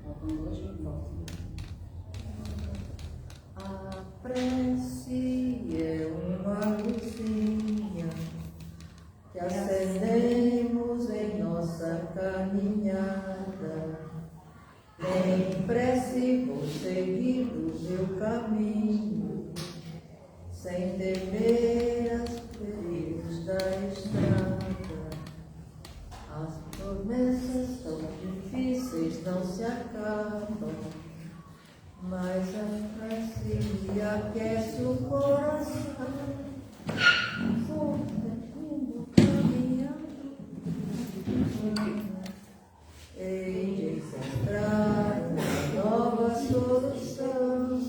Faltam dois minutos. A prece é uma luzinha que acendemos em nossa caminhada. Em prece vou seguir o meu caminho, sem temer as perigos da estrada. As promessas tão difíceis não se acabam, mas a prece me aquece o coração. Vou seguindo, caminhando, hei de encontrar uma nova solução.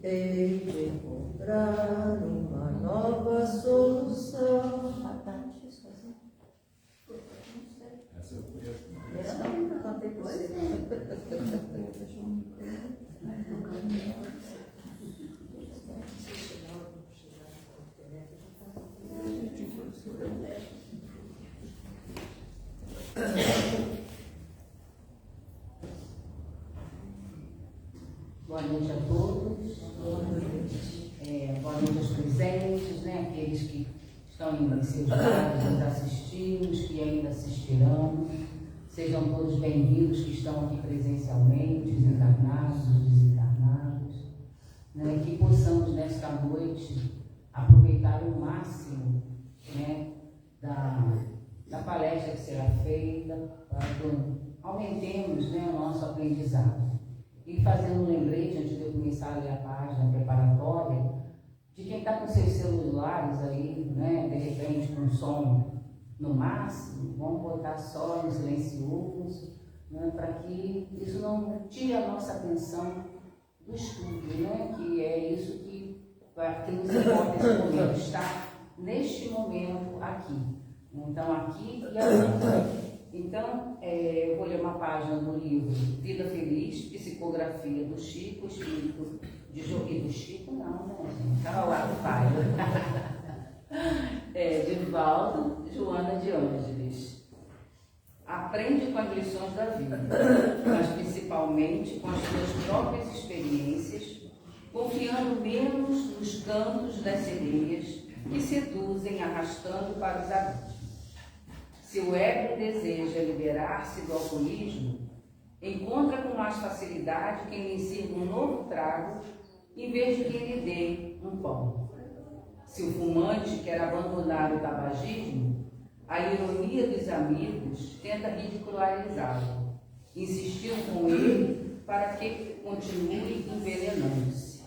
Hei de encontrar uma nova solução. Essa eu conheço. Eu nunca cantei com você. Boa noite a todos. Boa noite aos presentes, né? Aqueles que estão em seus lares nos assistindo, os que ainda assistirão. Sejam todos bem-vindos que estão aqui presencialmente, os encarnados, os desencarnados. Né? Que possamos, nesta noite, aproveitar o máximo, né, da palestra que será feita, para que aumentemos, né, o nosso aprendizado. E fazendo um lembrete, antes de eu começar a ler a página preparatória, de quem está com seus celulares aí, né, de repente com som no máximo, vamos botar só no silencioso, né, para que isso não tire a nossa atenção do estudo, né, que é isso que nos importa nesse momento, estar neste momento aqui. Então, aqui e agora. Então, eu vou ler uma página do livro Vida Feliz, Psicografia do Chico, Espírito de e do Chico, não, né, gente? Estava lá do pai. De Valdo, Joana de Ângeles. Aprende com as lições da vida, mas principalmente com as suas próprias experiências, confiando menos nos cantos das sereias que seduzem arrastando para os abismos. Se o ego deseja liberar-se do alcoolismo, encontra com mais facilidade quem lhe sirva um novo trago, em vez de quem lhe dê um pão. Se o fumante quer abandonar o tabagismo, a ironia dos amigos tenta ridicularizá-lo, insistindo com ele para que continue envenenando-se.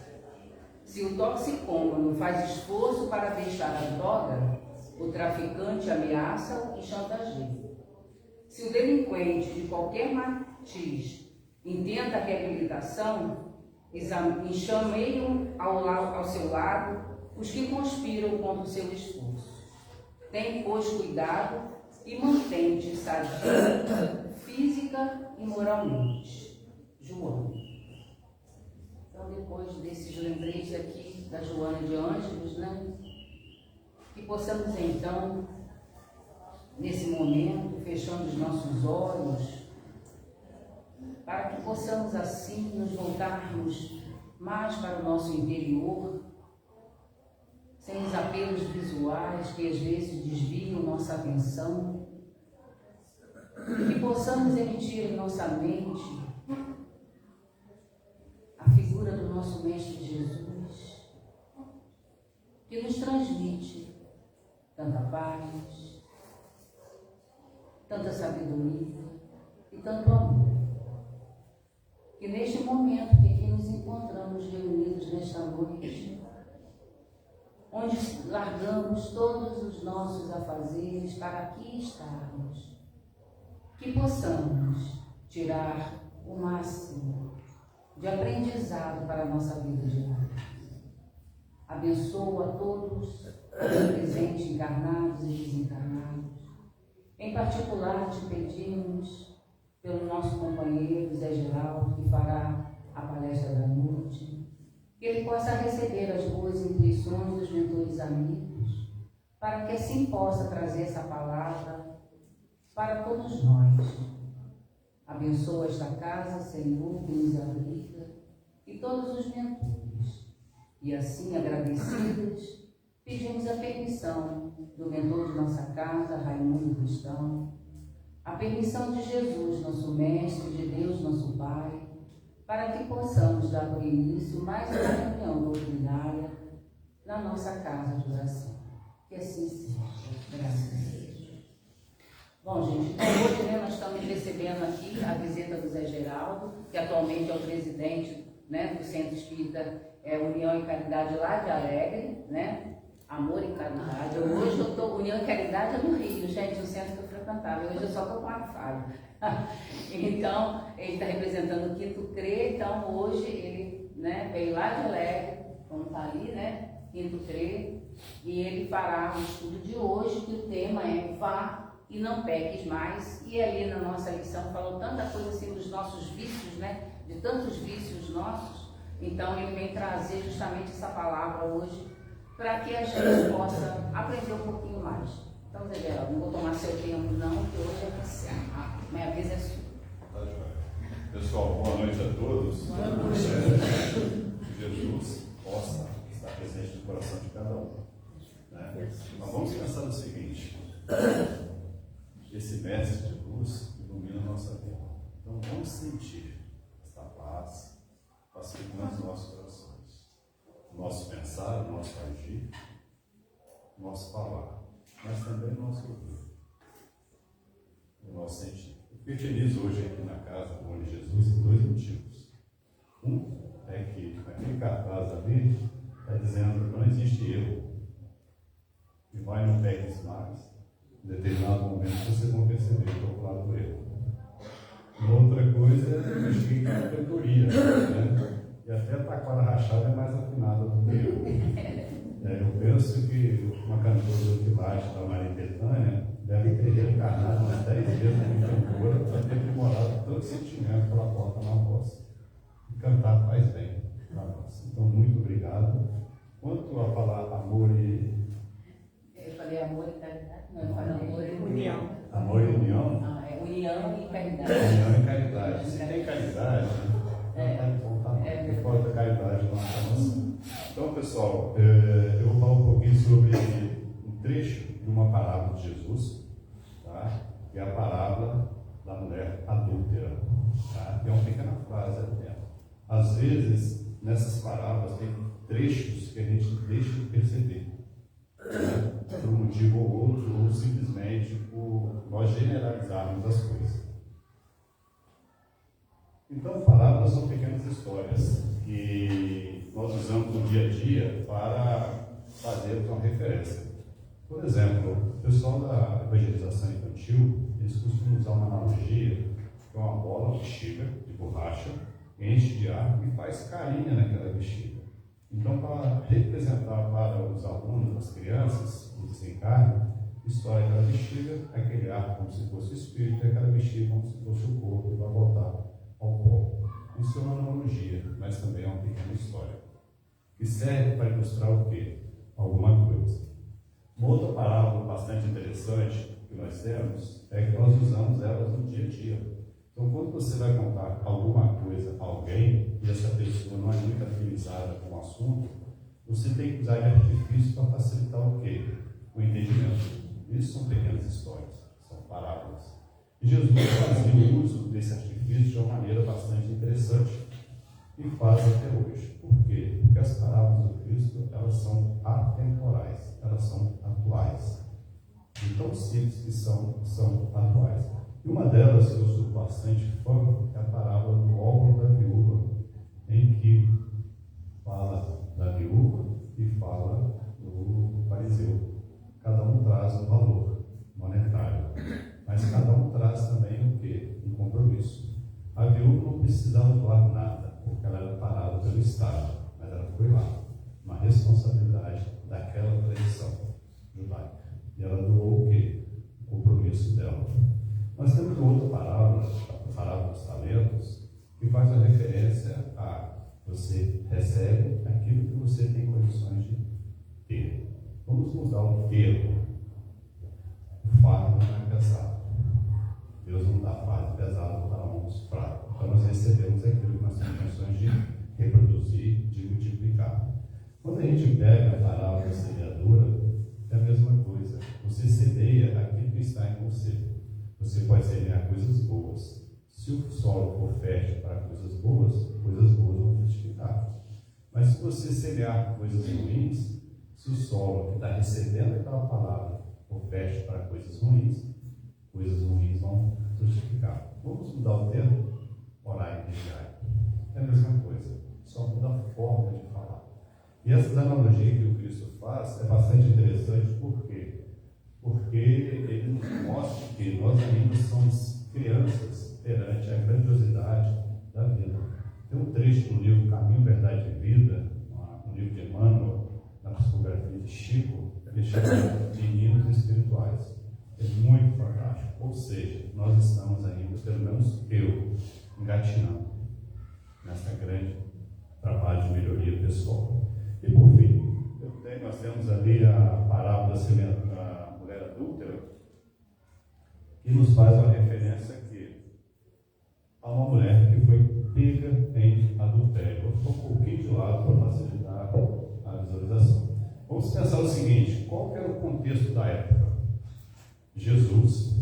Se o toxicômano faz esforço para deixar a droga, o traficante ameaça-o e chantageia. Se o delinquente de qualquer matiz intenta a reabilitação, enxameiam ao seu lado os que conspiram contra o seu esforço. Tem, pois, cuidado e mantém-te sadio, física e moralmente. Joana. Então, depois desses lembretes aqui da Joana de Ângeles, né? Que possamos então, nesse momento, fechando os nossos olhos, para que possamos assim nos voltarmos mais para o nosso interior, sem os apelos visuais que às vezes desviam nossa atenção, que possamos emitir em nossa mente a figura do nosso Mestre Jesus, que nos transmite tanta paz, tanta sabedoria e tanto amor. Que neste momento que aqui nos encontramos reunidos nesta noite, onde largamos todos os nossos afazeres para aqui estarmos, que possamos tirar o máximo de aprendizado para a nossa vida de hoje. Abençoa a todos os presentes, encarnados e desencarnados. Em particular, te pedimos pelo nosso companheiro Zé Geraldo, que fará a palestra da noite, que ele possa receber as boas intuições dos mentores amigos, para que assim possa trazer essa palavra para todos nós. Abençoa esta casa, Senhor, que nos abriga, e todos os mentores. E assim, agradecidos, pedimos a permissão do mentor de nossa casa, Raimundo Cristão, a permissão de Jesus, nosso Mestre, de Deus, nosso Pai, para que possamos dar por início mais uma reunião doutrinária na nossa casa de oração. Que assim seja. Graças a Deus. Bom, gente, então hoje nós estamos recebendo aqui a visita do Zé Geraldo, que atualmente é o presidente, do Centro Espírita União e Caridade lá de Alegre, Amor e Caridade. Hoje eu estou, União e Caridade é no Rio, gente, o centro que eu frequentava. Hoje eu só estou com a falha. Então, ele está representando o Quinto CRE, então hoje ele veio lá de Alegre, como está ali, Quinto CRE, e ele fará o estudo de hoje, que o tema é Vá e não peques mais. E ali na nossa lição falou tanta coisa assim dos nossos vícios, de tantos vícios nossos. Então ele vem trazer justamente essa palavra hoje para que a gente possa aprender um pouquinho mais. Então, Zé Geraldo, não vou tomar seu tempo não, porque hoje é você. Minha vez é sua. Tá, joia. Pessoal, boa noite a todos. Boa noite. Que Jesus possa estar presente no coração de cada um. Nós vamos pensar no seguinte: esse mestre de luz ilumina a nossa vida. Então vamos sentir esta paz pacificando os nossos corações, o nosso pensar, o nosso agir, o nosso falar, mas também o nosso ouvir, o nosso sentir. Eu fiquei feliz hoje aqui na casa do Bom Jesus por dois motivos. Um é que aquele cartaz ali está dizendo que não existe erro. E vai no pegues mais, em determinado momento vocês vão perceber que eu vou lá do erro. E outra coisa, eu cheguei com a cantoria, e até a taquara rachada é mais afinada do que eu. Eu penso que uma cantora de baixo da Maria Bethânia deve ter reencarnado umas 10 vezes como cantora para ter aprimorado todo o sentimento que ela porta na voz. E cantar faz bem para nós. Então, muito obrigado. Quanto a falar amor e... Eu falei amor e caridade? Não, eu falei amor e união. Amor e união? É união e caridade. União e caridade. Se tem caridade, não importa a caridade na nossa noção. Então, pessoal, eu vou falar um pouquinho sobre um trecho de uma parábola de Jesus, tá? Que é a parábola da mulher adúltera, tá? Que é uma pequena frase até. Às vezes, nessas parábolas, tem trechos que a gente deixa de perceber, por um motivo ou outro, ou simplesmente por nós generalizarmos as coisas. Então, parábolas são pequenas histórias que nós usamos no dia a dia para fazer uma referência. Por exemplo, o pessoal da evangelização infantil, eles costumam usar uma analogia, que é uma bola, bexiga de borracha, enche de ar e faz carinha naquela bexiga. Então, para representar para os alunos, as crianças, o desencarne, estoura aquela bexiga, aquele ar como se fosse o espírito, e aquela bexiga como se fosse o corpo, para voltar ao pó. Isso é uma analogia, mas também é uma pequena história, que serve para ilustrar o quê? Alguma coisa. Uma outra parábola bastante interessante que nós temos é que nós usamos elas no dia a dia. Então, quando você vai contar alguma coisa a alguém e essa pessoa não é muito afinizada com o assunto, você tem que usar de artifício para facilitar o quê? O entendimento. Isso são pequenas histórias, são parábolas. E Jesus fazia o uso desse artifício de uma maneira bastante interessante e faz até hoje. Por quê? Porque as parábolas do Cristo, elas são atemporais, elas são atuais. E tão simples que são atuais. E uma delas que eu sou bastante fã é a parábola do óleo da viúva, em que fala da viúva e fala do fariseu. Cada um traz um valor monetário, mas cada um traz também o quê? Um compromisso. A viúva não precisava doar nada, porque ela era parada pelo Estado, mas ela foi lá, uma responsabilidade daquela tradição judaica. E ela doou o quê? O compromisso dela. Nós temos outra parábola, a parábola dos talentos, que faz uma referência a você recebe aquilo que você tem condições de ter. Vamos mudar o termo. O fardo não é pesado. nós temos condições de reproduzir, de multiplicar. Quando a gente pega a parábola da semeadura, é a mesma coisa. Você semeia aquilo que está em você. Você pode semear coisas boas. Se o solo for fértil para coisas boas vão frutificar. Mas se você semear coisas ruins, se o solo que está recebendo aquela palavra for fértil para coisas ruins vão frutificar. Vamos mudar o termo? Orar e vigiar. É a mesma coisa, só muda a forma de falar. E essa analogia que o Cristo faz é bastante interessante, por quê? Porque ele nos mostra que nós ainda somos crianças perante a grandiosidade da vida. Tem um trecho no livro Caminho, Verdade e Vida, no livro de Emmanuel, na psicografia de Chico, ele chama de Meninos Espirituais. É muito fantástico. Ou seja, nós estamos ainda, pelo menos eu, engatinhando nessa grande trabalho de melhoria pessoal. E por fim, nós temos ali a parábola da mulher adúltera, que nos faz uma referência aqui a uma mulher que foi pega em adultério. Eu vou um pouquinho de lado para facilitar a visualização. Vamos pensar o seguinte: qual que era o contexto da época? Jesus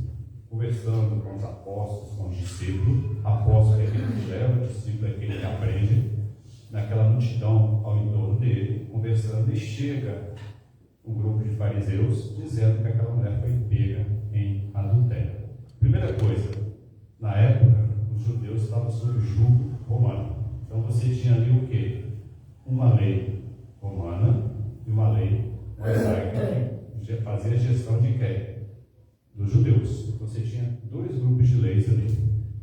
conversando com os apóstolos, com os discípulos. Apóstolo é aquele que leva, discípulo é aquele que aprende, naquela multidão ao entorno dele, conversando, e chega um grupo de fariseus dizendo que aquela mulher foi pega em adultério. Primeira coisa, na época, os judeus estavam sob jugo romano. Então você tinha ali o quê? Uma lei romana e uma lei mosaica, que fazia a gestão de quem? Dos judeus. Você tinha dois grupos de leis ali.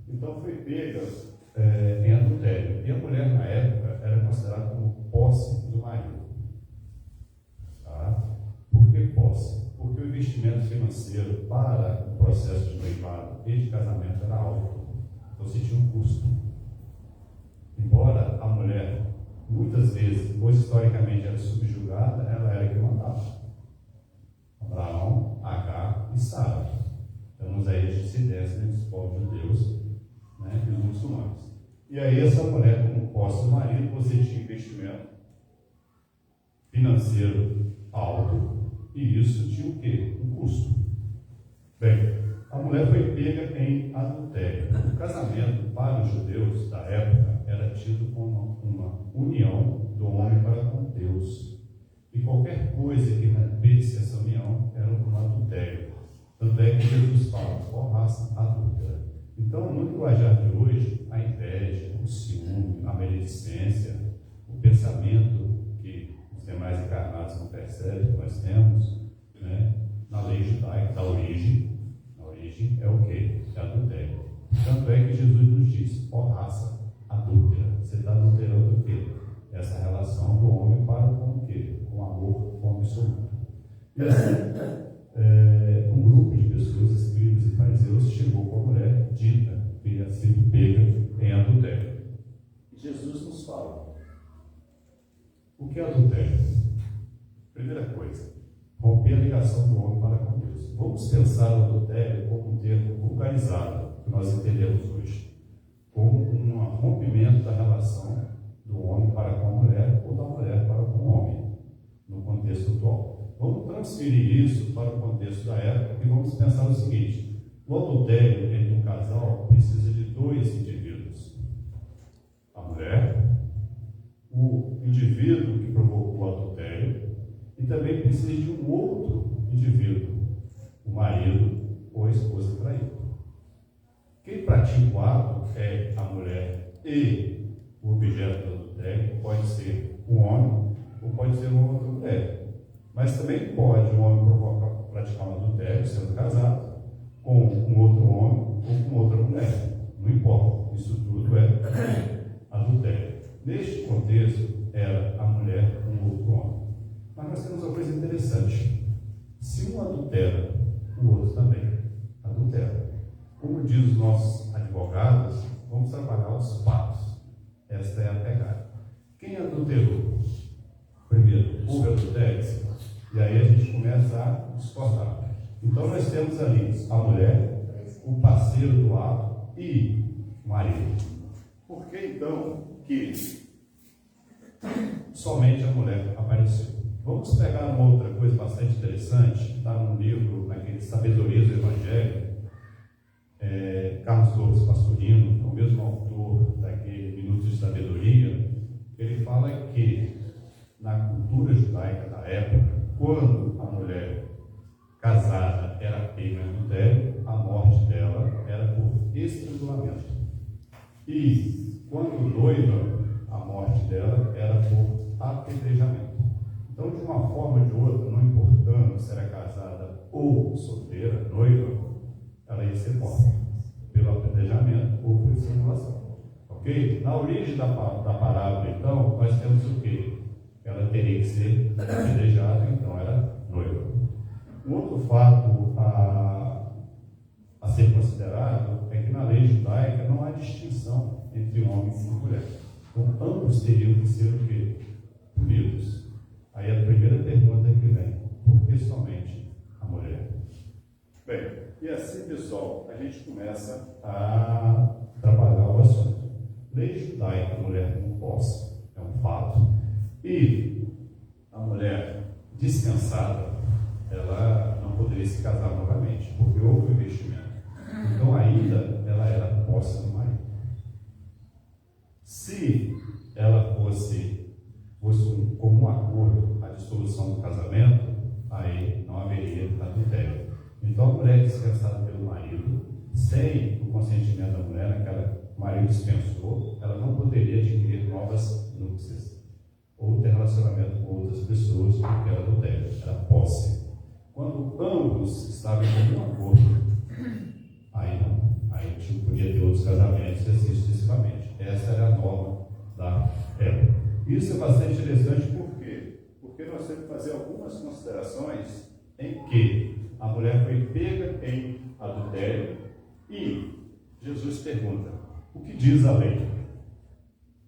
Então foi pega em adultério. E a mulher, na época, era considerada como posse do marido. Tá? Por que posse? Porque o investimento financeiro para o processo de noivado e de casamento era alto. Então você tinha um custo. Embora a mulher, muitas vezes, ou historicamente era subjugada, ela era que mandava. Abraão, Agar e Sara. Temos aí a dissidência entre os povos judeus, né, e os muçulmanos. E aí essa mulher, como posse do marido, você tinha investimento financeiro alto, e isso tinha o quê? Um custo. Bem, a mulher foi pega em adultério. O casamento para os judeus da época era tido como uma união do homem para com Deus. E qualquer coisa que rompesse essa união era um adultério. Tanto é que Jesus fala, ó raça adúltera. Então, no linguajar de hoje, a inveja, o ciúme, a maledicência, o pensamento que os demais encarnados não percebem que nós temos, né, na lei judaica, da origem, é o quê? É adultério. Tanto é que Jesus nos diz, ó raça adúltera. Você está adulterando o quê? Essa relação do homem para com o quê? Com amor, com absoluto. E assim, um grupo de pessoas, escribas e fariseus, chegou com a mulher dita que tinha sido pega em adultério. E Jesus nos fala: o que é adultério? Primeira coisa, romper a ligação do homem para com Deus. Vamos pensar o adultério como um termo vulgarizado, que nós entendemos hoje, como um rompimento da relação do homem para com a mulher ou da mulher para com o homem, no contexto atual. Vamos transferir isso para o contexto da época e vamos pensar o seguinte: o adultério entre um casal precisa de dois indivíduos. A mulher, o indivíduo que provocou o adultério, e também precisa de um outro indivíduo, o marido ou a esposa traída. Quem pratica o ato é a mulher, e o objeto do adultério pode ser um homem ou pode ser uma outra mulher. Mas também pode um homem praticar um adultério sendo casado com um outro homem ou com outra mulher. Não importa, isso tudo é adultério. Neste contexto, era a mulher com um outro homem. Mas nós temos uma coisa interessante: se um adultera, o outro também adultera. Como diz os nossos advogados, vamos trabalhar os fatos. Esta é a pegada. Quem adulterou? Primeiro, houve adultério? E aí a gente começa a discordar. Então nós temos ali a mulher, o parceiro do ato e o marido. Por que então que somente a mulher apareceu? Vamos pegar uma outra coisa bastante interessante, que está no livro, naquele Sabedoria do Evangelho, Carlos Torres Pastorino, o mesmo autor daquele Minutos de Sabedoria. Ele fala que na cultura judaica da época, quando a mulher casada era pega em adultério, a morte dela era por estrangulamento. E quando noiva, a morte dela era por apedrejamento. Então, de uma forma ou de outra, não importando se era casada ou solteira, noiva, ela ia ser morta pelo apedrejamento ou por estrangulação. Ok? Na origem da parábola, então, nós temos o quê? Ela teria que ser apedrejada, então era noiva. Um outro fato a ser considerado é que na lei judaica não há distinção entre homem e mulher. Então, ambos teriam que ser o quê? Punidos. Aí a primeira pergunta que vem: por que somente a mulher? Bem, e assim, pessoal, a gente começa a trabalhar o assunto. Lei judaica, a mulher não posse, é um fato. E a mulher dispensada, ela não poderia se casar novamente, porque houve investimento. Então, ainda ela era posse do marido. Se ela fosse como um acordo a dissolução do casamento, aí não haveria adultério. Então, a mulher dispensada pelo marido, sem o consentimento da mulher, naquela o marido dispensou, ela não poderia adquirir novas núpcias ou ter relacionamento com outras pessoas, porque era adultério, era posse. Quando ambos estavam em comum acordo, aí não. Aí a gente não podia ter outros casamentos e assim sucessivamente. Essa era a norma da época. Isso é bastante interessante, por quê? Porque nós temos que fazer algumas considerações em que a mulher foi pega em adultério e Jesus pergunta: o que diz a lei?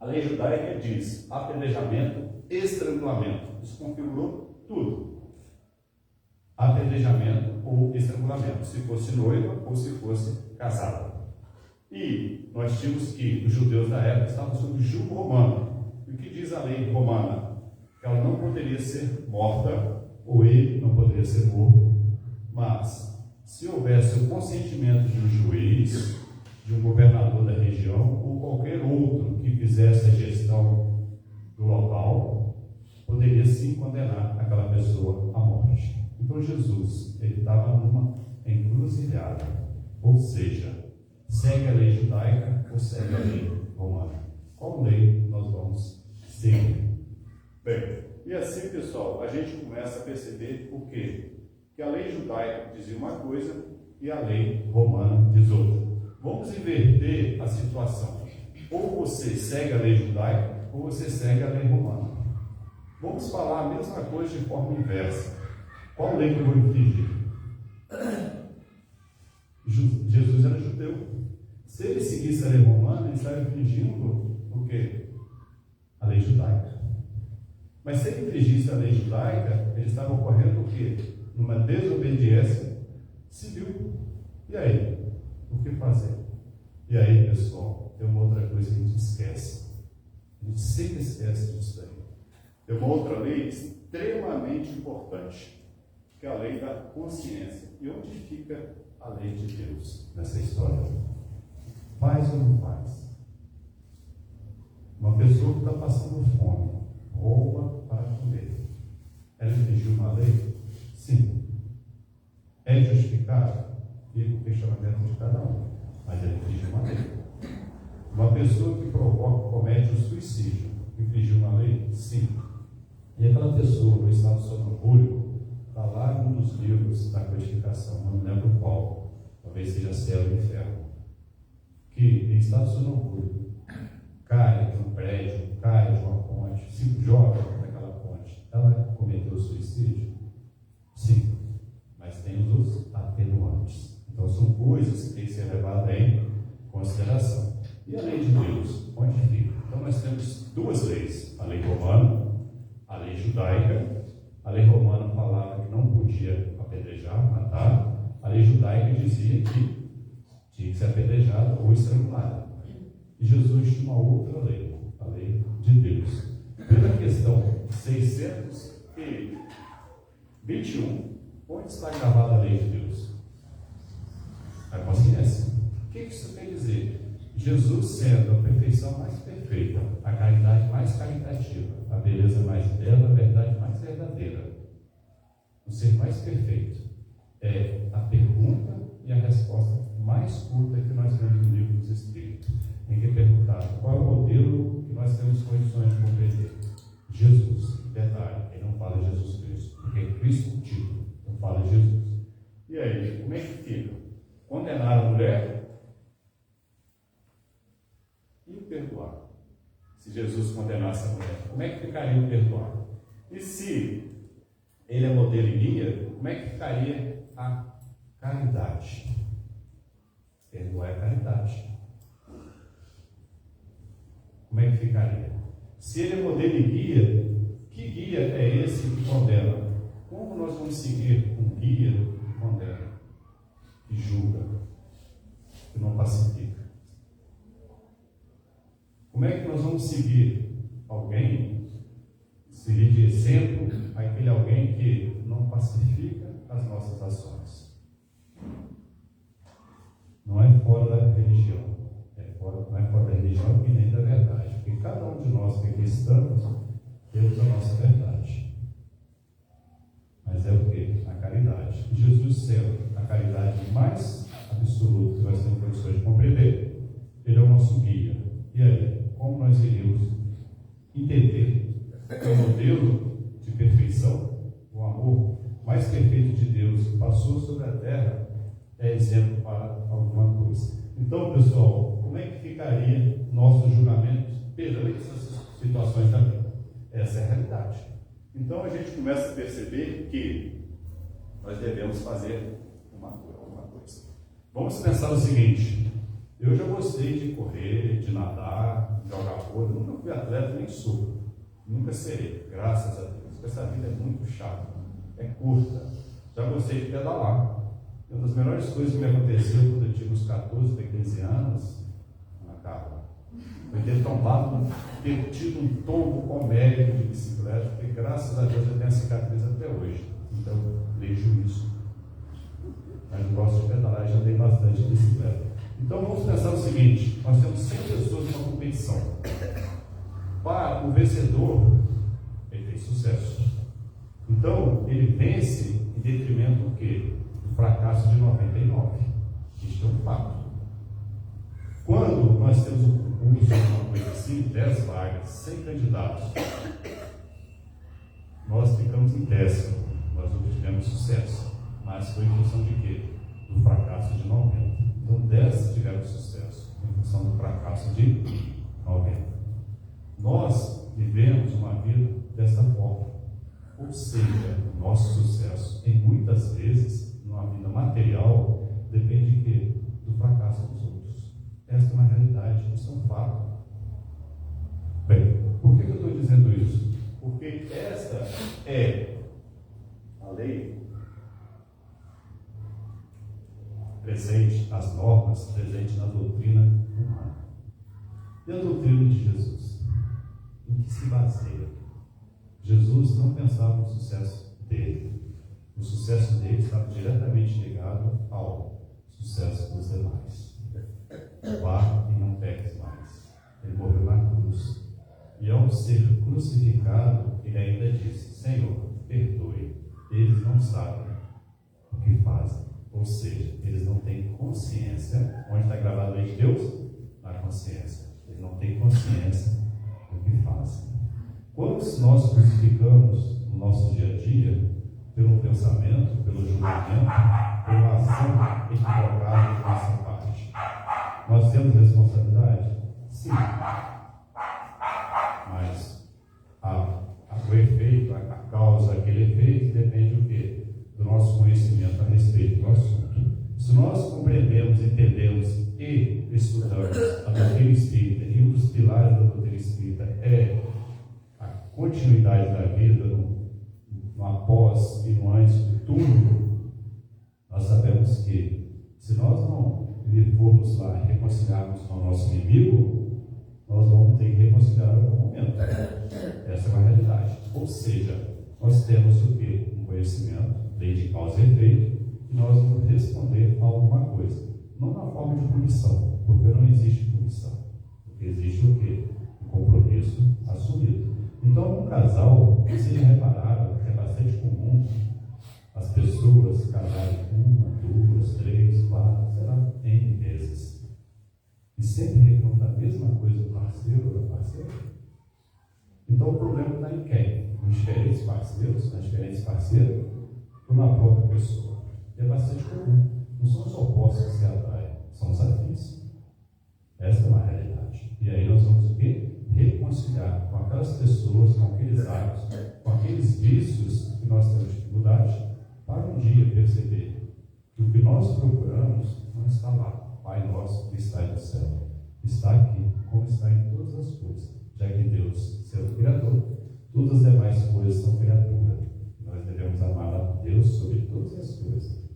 A lei judaica diz apedrejamento, estrangulamento. Isso configurou tudo. Apedrejamento ou estrangulamento, se fosse noiva ou se fosse casada. E nós tínhamos que os judeus da época estavam sob jugo romano. E o que diz a lei romana? Que ela não poderia ser morta, ou ele não poderia ser morto, mas se houvesse o consentimento de um juiz, de um governador da região, ou qualquer outro que fizesse a gestão do local, poderia sim condenar aquela pessoa à morte. Então Jesus, ele estava numa encruzilhada, ou seja, segue a lei judaica ou segue a lei romana? Qual lei nós vamos seguir? Bem, e assim, pessoal, a gente começa a perceber o quê? Que a lei judaica dizia uma coisa e a lei romana diz outra. Vamos inverter a situação. Ou você segue a lei judaica ou você segue a lei romana. Vamos falar a mesma coisa de forma inversa. Qual lei que eu vou infringir? Jesus era judeu. Se ele seguisse a lei romana, ele estava infringindo o quê? A lei judaica. Mas se ele infringisse a lei judaica, ele estava ocorrendo o quê? Numa desobediência civil. E aí? O que fazer? E aí, pessoal, tem uma outra coisa que a gente esquece. A gente sempre esquece disso aí. Tem uma outra lei extremamente importante, que é a lei da consciência. E onde fica a lei de Deus nessa história? Faz ou não faz? Uma pessoa que está passando fome, rouba para comer. Ela infringiu uma lei? Sim. É justificável? Fica o questionamento de cada um. Mas ela infringiu uma lei. Uma pessoa que comete o suicídio, infringiu uma lei? Sim. E aquela pessoa, no estado sonambúlico, está lá em um dos livros da codificação, não me lembro qual, talvez seja Céu e Inferno, que em estado sonambúlico cai de um prédio, cai de uma ponte, se joga daquela ponte, ela cometeu suicídio? Sim, mas tem os atenuantes. Então são coisas que têm que ser levadas em consideração. E a lei de Deus, onde fica? Então nós temos duas leis, a lei romana, a lei judaica. A lei romana falava que não podia apedrejar, matar. A lei judaica dizia que tinha que ser apedrejada ou estrangulada. e Jesus tinha uma outra lei, a lei de Deus. Pela questão 621, onde está gravada a lei de Deus? A consciência. O que isso quer dizer? Jesus sendo a perfeição mais perfeita, a caridade mais caritativa, a beleza mais bela, a verdade mais verdadeira, o ser mais perfeito, é a pergunta e a resposta mais curta que nós temos no livro dos Espíritos. Em que perguntar qual é o modelo que nós temos condições de compreender. Jesus, detalhe, ele não fala Jesus Cristo, porque é Cristo o título, não fala Jesus. E aí, como é que fica? Condenar a mulher e o perdoar. Se Jesus condenasse a mulher, como é que ficaria o perdoar? E se ele é modelo e guia, como é que ficaria a caridade? Perdoar é caridade. Como é que ficaria? Se ele é modelo e guia, que guia é esse que condena? Como nós vamos seguir um guia que condena, que julga, que não pacifica? Como é que nós vamos seguir alguém, seguir de exemplo aquele alguém que não pacifica as nossas ações? Não é fora da religião, não é fora da religião e nem da verdade, porque cada um de nós que aqui estamos temos a nossa verdade. Mas é o que? A caridade. E Jesus sendo a caridade mais absoluta que nós temos condições de compreender, ele é o nosso guia. E aí, como nós iremos entender que o modelo de perfeição, o amor mais perfeito de Deus que passou sobre a terra, é exemplo para alguma coisa? Então, pessoal, como é que ficaria nosso julgamento perante essas situações da vida? Essa é a realidade. Então, a gente começa a perceber que nós devemos fazer alguma coisa. Vamos pensar o seguinte: eu já gostei de correr, de nadar, de jogar vôlei, nunca fui atleta nem sou, nunca serei, graças a Deus, porque essa vida é muito chata, é curta. Já gostei de pedalar. Uma das melhores coisas que me aconteceu quando eu tinha uns 14 para 15 anos, na casa, foi ter tido um tombo homérico de bicicleta, porque graças a Deus eu tenho a cicatriz até hoje. Então, vejo isso. Mas eu gosto de pedalar e já tenho bastante de bicicleta. Então, vamos pensar o seguinte: nós temos 100 pessoas numa competição. Para o vencedor, ele tem sucesso. Então, ele vence em detrimento do quê? Do fracasso de 99. Isto é um fato. Quando nós temos um concurso, uma coisa assim, 10 vagas, 100 candidatos, nós ficamos em 10º, nós não tivemos sucesso, mas foi em função de quê? Do fracasso de 90. Então 10 tiveram sucesso, em função do fracasso de 90. Nós vivemos uma vida dessa forma, ou seja, o nosso sucesso, em muitas vezes, numa vida material, depende de quê? Do fracasso dos outros. Esta é uma realidade, isso é um fato. Bem, por que eu estou dizendo isso? Porque esta é a lei presente nas normas, presente na doutrina humana. E a doutrina de Jesus? Em que se baseia? Jesus não pensava no sucesso dele. O sucesso dele estava diretamente ligado ao sucesso dos demais. Vá e não peques mais. Ele morreu na cruz. E ao ser crucificado, ele ainda disse: Senhor, perdoe, eles não sabem o que fazem. Ou seja, eles não têm consciência. Onde está gravado a lei de Deus? Na consciência. Eles não têm consciência do que fazem. Quantos nós crucificamos no nosso dia a dia pelo pensamento, pelo julgamento, pela ação equivocada de nossa parte? Nós temos responsabilidade? Sim. Mas o efeito, a causa, aquele efeito, depende do quê? Do nosso conhecimento a respeito do assunto. Se nós compreendemos, entendemos e estudamos a doutrina espírita, e um dos pilares da doutrina espírita é a continuidade da vida no após e no antes do túmulo, nós sabemos que se nós não formos lá e reconciliarmos com o nosso inimigo, nós vamos ter que reconciliar em algum momento. Essa é uma realidade. Ou seja, nós temos o quê? Um conhecimento, lei de causa e efeito, e nós vamos responder a alguma coisa. Não na forma de punição, porque não existe punição. Porque existe o quê? Um compromisso assumido. Então, um casal, vocês já repararam que é bastante comum as pessoas casarem 1, 2, 3, 4, sei lá, N vezes. E sempre reclamam da mesma coisa do parceiro ou da parceira. Então, o problema está em quem? Nos diferentes parceiros, nas diferentes parceiras, ou na própria pessoa. E é bastante comum. Não são os opostos que se atraem, são os afins. Essa é uma realidade. E aí nós vamos o quê? Reconciliar com aquelas pessoas, com aqueles atos, com aqueles vícios que nós temos dificuldade, para um dia perceber que o que nós procuramos não está lá. Pai nosso que está no céu está aqui, como está em todas as coisas, já que Deus, sendo Criador, todas as demais coisas são criatura. Nós devemos amar a Deus sobre todas as coisas.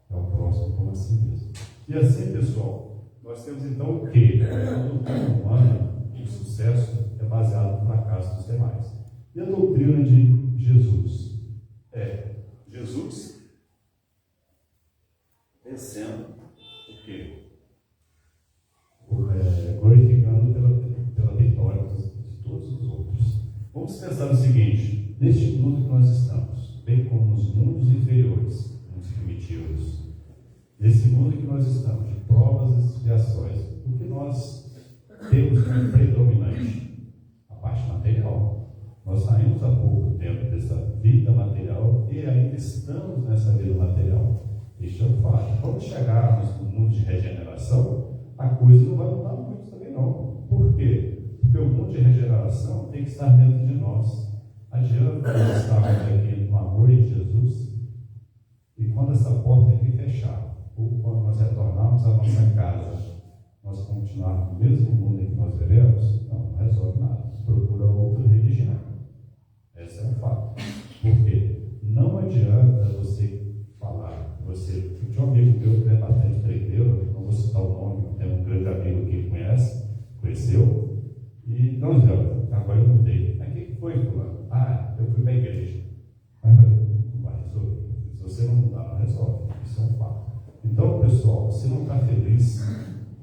É o próximo como a si mesmo. E assim, pessoal, nós temos então o quê? A doutrina humana, o sucesso é baseado no fracasso dos demais. E a doutrina de Jesus? Jesus vencendo o quê? Glorificando pela vitória de todos os outros. Vamos pensar o seguinte: neste mundo que nós estamos, bem como nos mundos inferiores, mundos primitivos, nesse mundo que nós estamos, de provas e expiações, o que nós temos como predominante? A parte material. Nós saímos há pouco tempo dessa vida material e ainda estamos nessa vida material. Este é o fato. Quando chegarmos no mundo de regeneração, a coisa não vai mudar muito também não. Por quê? Porque o mundo de regeneração tem que estar dentro de nós. Adianta nós estarmos aqui no amor em Jesus e quando essa porta aqui fechar, ou quando nós retornarmos à nossa casa, nós continuarmos no mesmo mundo em que nós vivemos, não resolve nada. Procura outra religião. Esse é um fato. Porque não adianta você falar, tinha um amigo meu que é bastante treteiro, não vou citar o nome, tem um grande amigo que ele conheceu, e não, agora eu mudei. Mas o que foi, fulano? Eu fui para a igreja. Mas não vai resolver. Se você não mudar, não resolve. Isso é um fato. Então, pessoal, se não está feliz,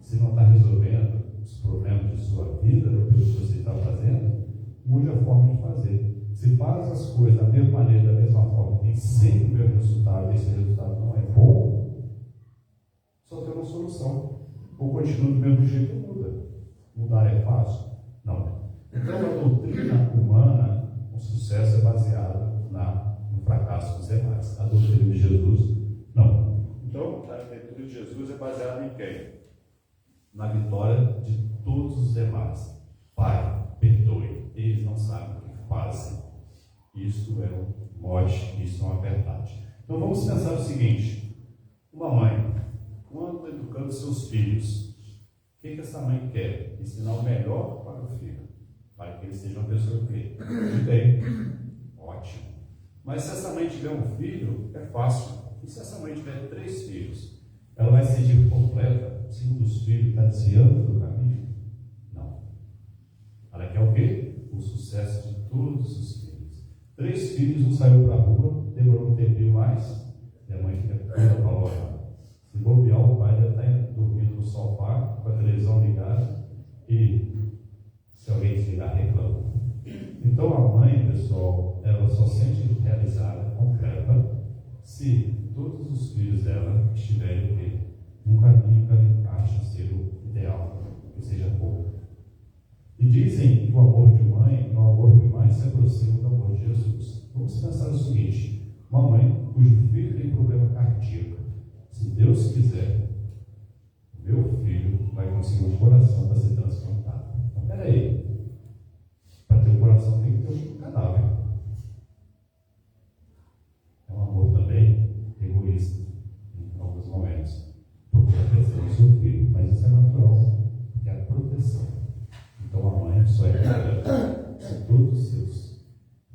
se não está resolvendo os problemas de sua vida, pelo que você está fazendo, mude a forma de fazer. Se faz as coisas da mesma maneira, da mesma forma, tem sempre o mesmo resultado, e esse resultado não é bom, só tem uma solução. Ou continua do mesmo jeito ou muda. Mudar é fácil? Não. Então, a doutrina humana, o sucesso é baseado no fracasso dos demais. A doutrina de Jesus, não. Então, a doutrina de Jesus é baseada em quem? Na vitória de todos os demais. Pai, perdoe, eles não sabem o que fazem. Isso é um mote, isso é uma verdade. Então vamos pensar o seguinte: uma mãe, quando educando seus filhos, o que essa mãe quer? Ensinar o melhor para o filho, para que ele seja uma pessoa de bem. Ótimo. Mas se essa mãe tiver um filho, é fácil. E se essa mãe tiver 3 filhos, ela vai se sentir completa se um dos filhos está desviando do caminho? Não. Ela quer o quê? O sucesso de todos os filhos. 3 filhos, um saiu para a rua, demorou um tempinho mais, e a mãe fica toda apavorada. Se bobear, o pai deve estar dormindo no sofá, com a televisão ligada, e se alguém desligar, reclama. Então a mãe, pessoal, ela só sente realizada, completa, se todos os filhos dela estiverem num caminho que ela acha ser o ideal, que seja bom. E dizem que o amor de mãe é o amor que mais se aproxima do amor de Jesus. Vamos pensar o seguinte: uma mãe cujo filho tem problema cardíaco, se Deus quiser, meu filho vai conseguir um coração para ser transplantado. Mas peraí, para ter um coração tem que ter um cadáver. É um amor também egoísta em alguns momentos, porque a pessoa do seu filho, mas isso é natural, porque é a proteção. Então a mãe só é cara se todos os seus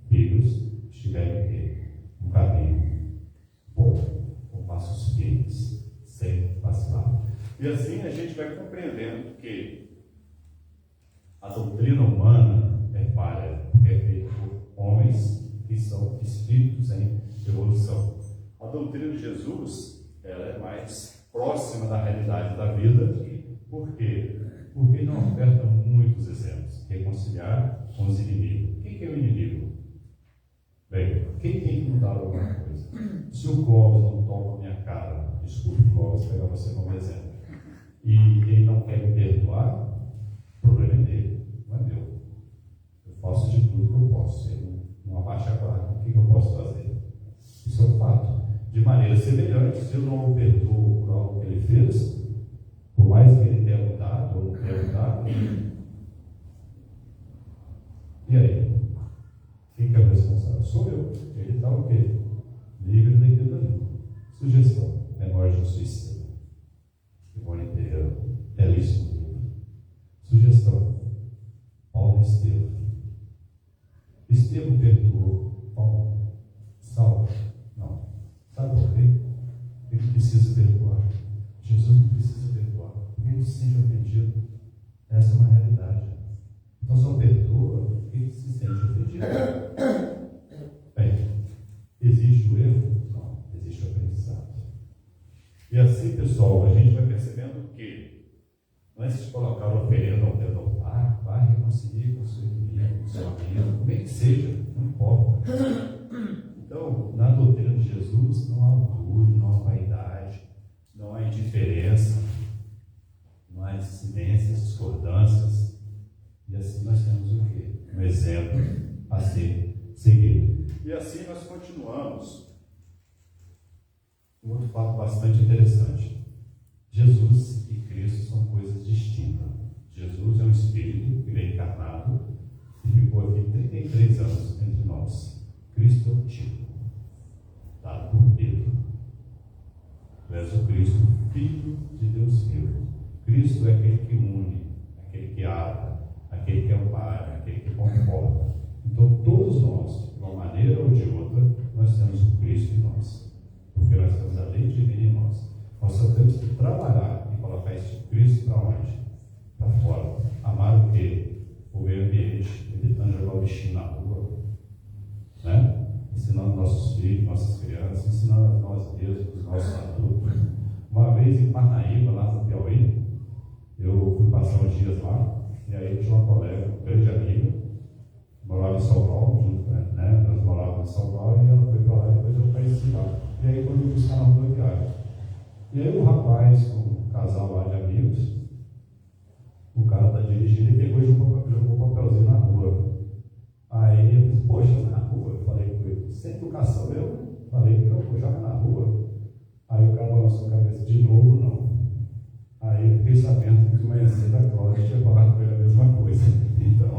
filhos estiverem no caminho bom, com passos firmes, sem vacilar. E assim a gente vai compreendendo que A doutrina humana é falha, porque é feita por homens que são espíritos em evolução. A doutrina de Jesus, ela é mais próxima da realidade da vida. Por quê? Porque não oferta muitos exemplos. Reconciliar com os inimigos. O que é o inimigo? Bem, quem tem que mudar alguma coisa? Se o Clóvis não toca a minha cara, desculpe, Clóvis, pegar você como exemplo, e ele não quer me perdoar, o problema é dele, não é meu. Eu faço de tudo que eu posso. Ele não abaixa a guarda. O que eu posso fazer? Isso é um fato. De maneira semelhante, se eu não o perdoo por algo que ele fez, por mais que ele tenha mudado ou não tenha mudado, e aí? Quem que é o responsável? Sou eu. Ele está o quê? Livre daquilo ali. Sugestão: memória de suicídio. Ivone Pereira, belíssimo livro. Sugestão: Paulo e Estevão. Estevão perdoou Paulo. Saulo? Não. Sabe por quê? Ele precisa perdoar. Jesus não precisa perdoar, porque ele se sente ofendido. Essa é uma realidade. Então só perdoa porque ele se sente ofendido. Bem, existe o erro? Não, existe o aprendizado. E assim, pessoal, a gente vai percebendo que não é se colocar o oferenda ao pé do altar, vai reconciliar com o seu inimigo, com o seu amigo, como é que seja, não importa. Então, na doutrina de Jesus, não há orgulho, não há vaidade, não há indiferença, não há dissidências, discordâncias. E assim nós temos o quê? Um exemplo a ser seguido. E assim nós continuamos. Um outro fato bastante interessante. Jesus e Cristo são coisas distintas. Jesus é um espírito, ele é encarnado e ficou aqui 33 anos entre nós. Cristo é o tipo, dado por Pedro. Tu és o Cristo, Filho de Deus vivo. Cristo é aquele que une, aquele que abre, aquele que ampara, aquele que conforta. Então, todos nós, de uma maneira ou de outra, nós temos o Cristo em nós. Porque nós temos a lei divina em nós. Nós só temos que trabalhar e colocar esse Cristo para onde? Para fora. Amar o quê? O meio ambiente, evitando jogar o bichinho na rua, né? Ensinando nossos filhos, nossas crianças, ensinando a nós mesmos, os nossos adultos. Uma vez em Parnaíba, lá no Piauí, eu fui passar uns dias lá, e aí eu tinha uma colega, uma grande amiga, que morava em São Paulo, junto com ela, né? Nós morávamos em São Paulo, e ela foi para lá e depois eu conheci lá. E aí quando eu buscar na rodoviária. E aí o rapaz, com um casal lá de amigos, o cara está dirigindo e pegou e jogou um papelzinho na rua. Aí eu disse, poxa, na rua, eu falei com ele, sem educação, eu falei que não, joga na rua. Aí o cara balançou a cabeça, de novo não. Aí eu fiquei sabendo que de manhã cedo a Cláudia tinha falado com ele a mesma coisa. Então,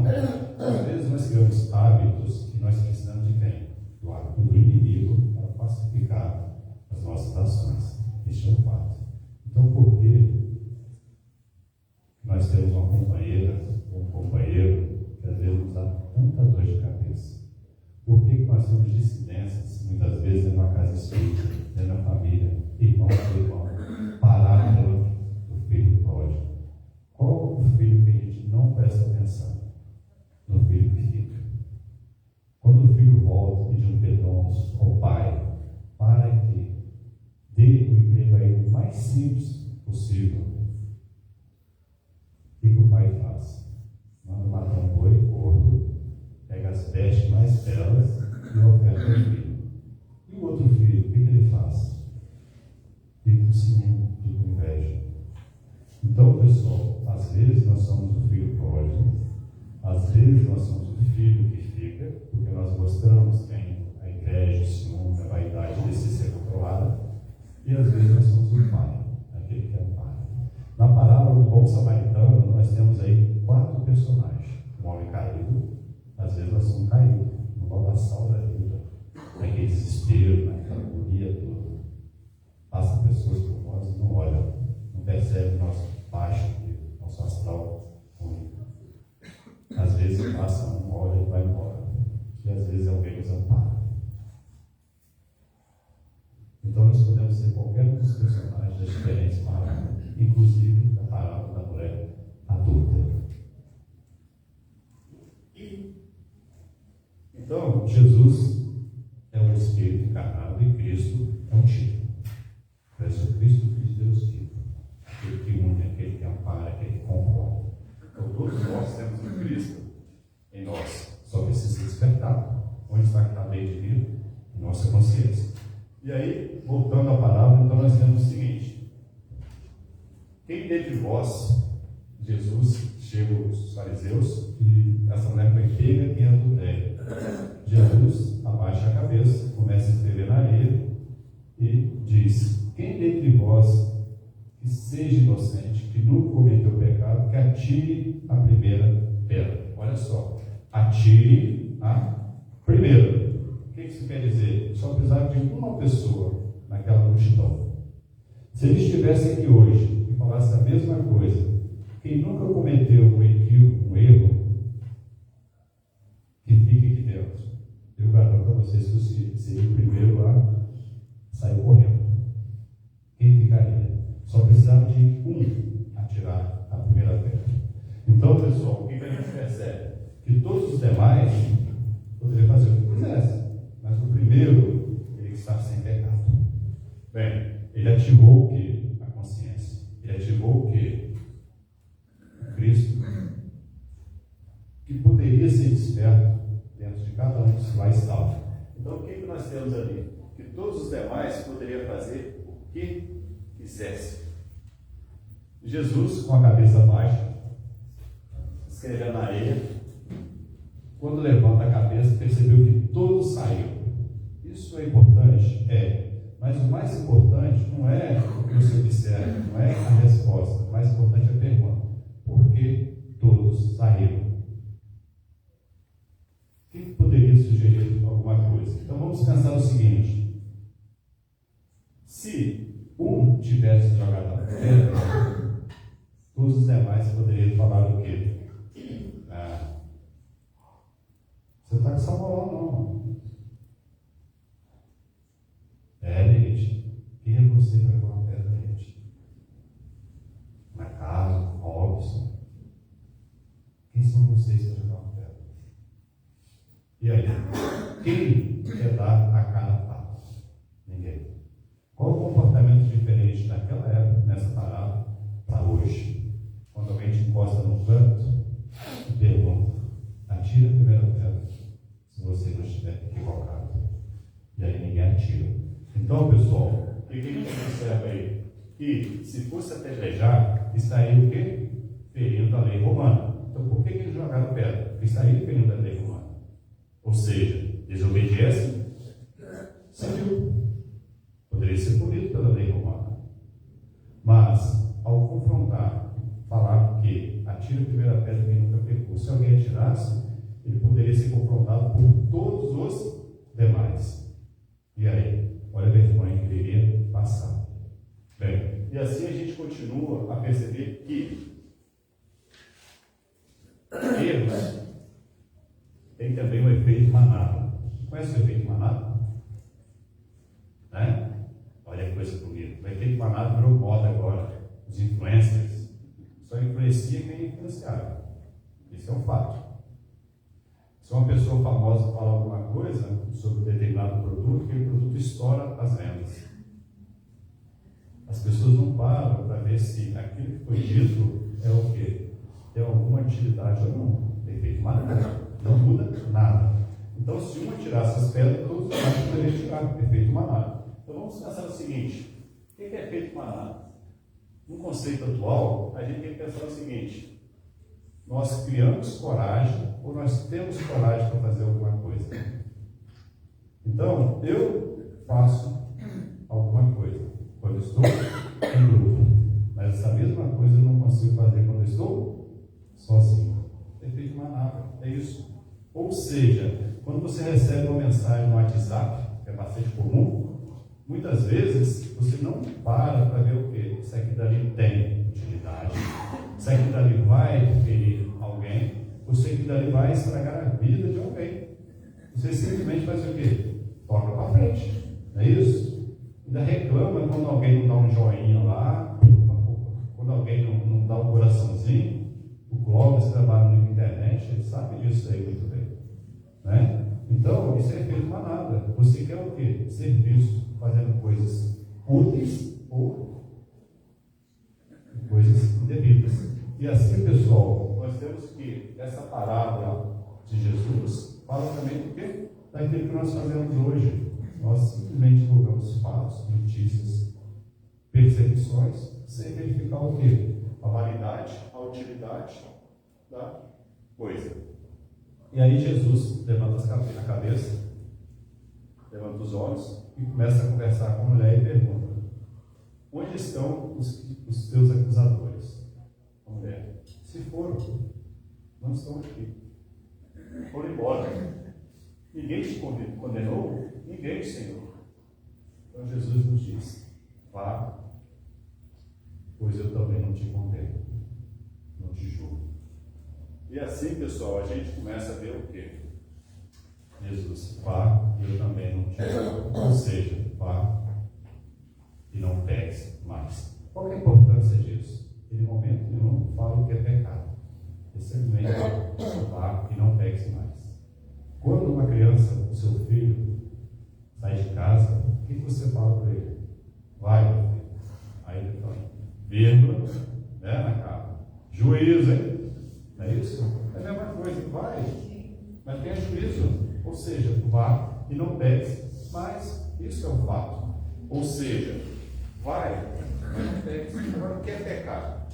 às vezes nós criamos hábitos que nós precisamos de quem? Do hábito do inimigo para pacificar as nossas ações. Isso é um fato. Então, por que nós temos uma companheira ou um companheiro que às vezes nos dá tanta dor de cabeça? Por que nós temos dissidências, muitas vezes, dentro da casa espírita, dentro da família, irmão por irmão, parábola do filho pródigo? Qual o filho que a gente não presta atenção? No filho que fica. Quando o filho volta pedindo perdão ao pai, para que dê o emprego a ele o mais simples possível, o que o pai faz? Manda matar um boi gordo, pega as vestes mais belas e oferta ao filho. E o outro filho, o que ele faz? Fica com ciúme, fica com inveja. Então, pessoal, às vezes nós somos o filho pródigo, às vezes nós somos o filho que fica, porque nós mostramos quem a inveja, o ciúme, a vaidade desse ser controlado, e às vezes nós somos o pai, aquele que é o pai. Na parábola do bom samaritano, nós temos aí 4 personagens. Um homem caído, às vezes nós somos caídos, no baldaçal da vida, naquele desespero, naquela agonia toda. Passa pessoas por nós e não olham, não percebem o nosso baixo, nosso astral ruim. Às vezes passa um, olha e vai embora. E às vezes alguém nos ampara. Então nós podemos ser qualquer um dos personagens das diferentes parábolas, inclusive da parábola da mulher adulta. Jesus é o Espírito encarnado e Cristo é um tipo. Jesus Cristo, Filho de Deus vivo. Aquele que une, aquele que ampara, aquele que conforta. Então todos nós temos um Cristo em nós. Só precisa ser despertado. Onde está a lei de vida? Em nossa consciência. E aí, voltando à palavra, então nós temos o seguinte: quem dentre vós, Jesus chega aos fariseus e essa mulher foi pega em adultério. Jesus abaixa a cabeça, começa a escrever na areia e diz: quem dentre vós que seja inocente, que nunca cometeu pecado, que atire a primeira pedra. Olha só, atire a primeira. O que isso quer dizer? Só precisava de uma pessoa naquela multidão. Se eles estivessem aqui hoje e falassem a mesma coisa, quem nunca cometeu um equívoco, um erro, que fique aqui dentro. Eu garanto para vocês que seria o primeiro a sair correndo. Quem ficaria? Só precisava de um atirar a primeira pedra. Então, pessoal, o que a gente percebe? Que todos os demais poderiam fazer o que quisessem, mas o primeiro, ele está sem pecado. Bem, ele ativou o que? A consciência. Ele ativou o que? Cristo, que poderia ser desperto dentro de cada um que lá estava. Então, o que nós temos ali? Que todos os demais poderiam fazer o que quisesse. Jesus, com a cabeça baixa, escrevendo na areia, quando levanta a cabeça, percebeu que todos saíram. Isso é importante? É. Mas o mais importante não é o que você observa, não é a resposta. O mais importante é a pergunta: por que todos saíram? O que poderia sugerir alguma coisa? Então vamos pensar o seguinte: se um tivesse jogado a pedra, todos os demais poderiam falar o quê? Você está com essa moral, não. Gente, quem é você para jogar uma pedra, gente? Na casa, Robson. Quem são vocês para jogar uma pedra? E aí? Quem quer dar a cara a tapa? Ninguém. Qual o comportamento diferente daquela época, nessa parada, para hoje? Quando alguém te encosta no canto e pergunta: atira a primeira pedra, se você não estiver equivocado. E aí ninguém atira. Então, pessoal, o que a gente observa aí? Que se fosse apedrejar, estaria o quê? Ferindo a lei romana. Então, por que eles jogaram pedra? Porque estaria ferindo a lei romana. Ou seja, desobediência civil. Poderia ser punido pela lei romana. Mas, ao confrontar, falar que atira a primeira pedra quem nunca pecou, se alguém atirasse, ele poderia ser confrontado por todos os demais. E aí? Olha a vergonha que ele iria passar. Bem, e assim a gente continua a perceber que erros tem também o efeito manada. Conhece o efeito manada? Né? Olha que coisa bonita. O efeito manada virou moda agora. Os influencers só influencia quem é influenciado. Isso é um fato. Se uma pessoa famosa fala alguma coisa sobre um determinado produto, aquele produto estoura as vendas. As pessoas não param para ver se aquilo que foi dito é o quê? Tem alguma utilidade ou não. Tem feito nada. Não muda nada. Então, se uma tirasse as pedras, todos os demais poderiam tirar. Efeito manada. Então, vamos pensar o seguinte: o que é efeito manada? No conceito atual, a gente tem que pensar o seguinte: nós criamos coragem ou nós temos coragem para fazer alguma coisa? Então, eu faço alguma coisa quando estou em grupo, mas essa mesma coisa eu não consigo fazer quando estou sozinho. Efeito manada, é isso. Ou seja, quando você recebe uma mensagem no WhatsApp, que é bastante comum, muitas vezes você não para ver o que isso aqui dali tem utilidade, isso aqui dali vai ferir alguém, isso aqui dali vai estragar a vida de alguém. Você simplesmente faz o quê? Toca para frente, não é isso? Ainda reclama quando alguém não dá um joinha lá, quando alguém não dá um coraçãozinho. O Clóvis trabalha na internet, ele sabe disso aí muito bem, né? Então, isso é efeito manada. Você quer o quê? Ser visto fazendo coisas úteis ou coisas indevidas. E assim, pessoal, nós temos que essa parábola de Jesus fala também do quê? Daquilo que nós fazemos hoje. Nós simplesmente divulgamos fatos, notícias, percepções, sem verificar o quê? A validade, a utilidade da coisa. E aí Jesus levanta a cabeça, levanta os olhos e começa a conversar com a mulher e pergunta: onde estão os teus acusadores? A mulher: se foram, não estão aqui, foram embora. Ninguém te condenou? Ninguém, Senhor. Então Jesus nos diz: vá, pois eu também não te condeno, não te julgo. E assim, pessoal, a gente começa a ver o quê? Jesus: vá, eu também não te julgo. Ou seja, vá e não peques mais. Qual é a importância disso? Ele, em momento nenhum, fala o que é pecado. Ele simplesmente vá e não peques mais. Quando uma criança, o seu filho, sai de casa, o que você fala para ele? Vai, meu filho. Aí ele fala: vírgula, né, na cara. Juízo, hein? Não é isso? É a mesma coisa. Vai, mas tenha juízo. Ou seja, vá e não peques mais. Isso é um fato. Ou seja, vai, mas não peques. Agora, o que é pecado?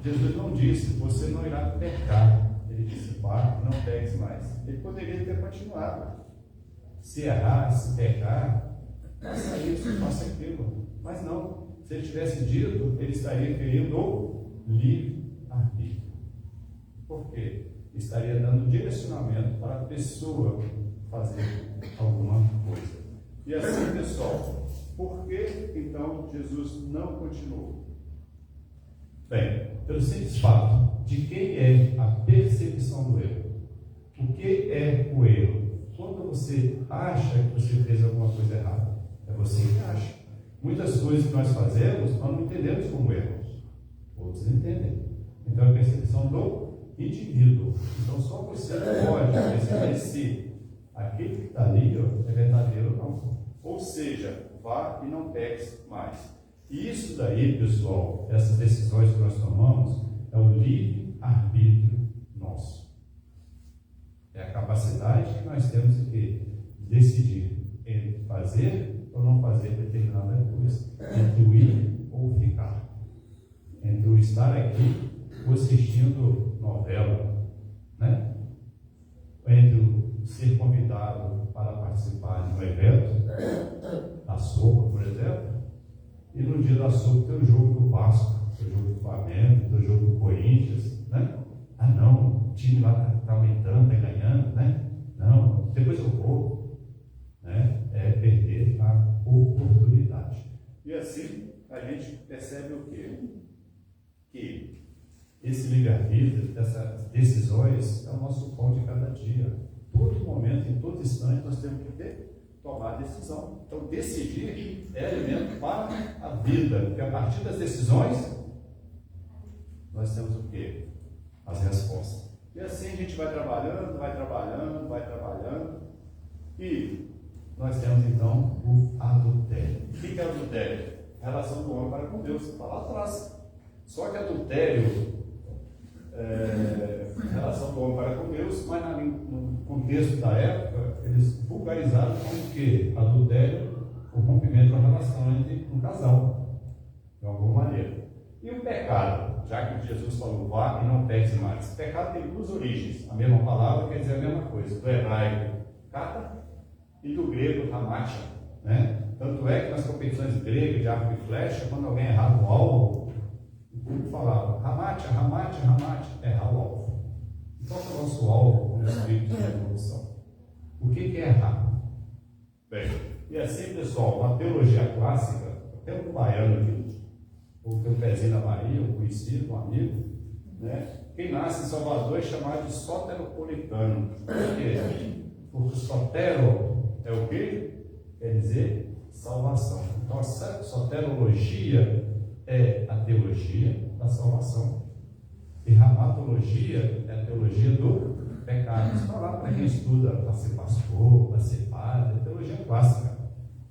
Jesus não disse: você não irá pecar. Ele disse: vá, não peques mais. Ele poderia ter continuado. Se errar, se pecar, faça isso, faça aquilo. Mas não. Se ele tivesse dito, ele estaria ferindo o livre-arbítrio. Por quê? Estaria dando direcionamento para a pessoa fazer alguma coisa. E assim, pessoal, por que então Jesus não continuou? Bem, pelo simples fato de quem é a percepção do erro. O que é o erro? Quando você acha que você fez alguma coisa errada, é você que acha. Muitas coisas que nós fazemos, nós não entendemos como erros. Outros entendem. Então é a percepção do indivíduo. Então só você pode perceber se aquele que está ali é verdadeiro ou não. Ou seja, vá e não peques mais. E isso daí, pessoal, essas decisões que nós tomamos, é o livre-arbítrio nosso. É a capacidade que nós temos de decidir entre fazer ou não fazer determinada coisa, entre o ir ou ficar, entre o estar aqui ou assistindo novela, né? Entre o ser convidado para participar de um evento, da sopa, por exemplo, e no dia da sopa tem o jogo do Vasco, tem o jogo do Flamengo, tem o jogo do Corinthians, né? Ah não, o time lá está aumentando, está ganhando, né? Não, depois eu vou, né? É perder a oportunidade. E assim a gente percebe o quê? Que esse livre-arbítrio, dessas decisões, é o nosso pão de cada dia. Todo momento, em todo instante, nós temos que tomar decisão. Então, decidir é alimento para a vida, porque a partir das decisões, nós temos o quê? As respostas. E assim a gente vai trabalhando, e nós temos então o adultério. O que é adultério? A relação do homem para com Deus, está lá atrás. Só que adultério a relação do homem para com Deus, mas no contexto da época, eles vulgarizaram como que adultério, o rompimento da relação entre um casal, de alguma maneira. E o pecado, já que Jesus falou, vá e não peques mais. Pecado tem duas origens, a mesma palavra quer dizer a mesma coisa, do hebraico, kata, e do grego, hamatia, né? Tanto é que nas competições gregas de arco e flecha, quando alguém errava o alvo, o público falava, hamatia, errar o alvo. Qual é o nosso alvo no espírito de evolução? O que é errar? Bem, e assim, pessoal, uma teologia clássica, até um baiano aqui, ou tem um pezinho na Bahia, um conhecido, um amigo, né? Quem nasce em Salvador é chamado de soteropolitano. Por quê? Porque sotero é o quê? Quer dizer salvação. Então a soterologia é a teologia da salvação. E ramatologia é a teologia do pecado. Isso está lá para quem estuda para ser pastor, para ser padre, é teologia clássica.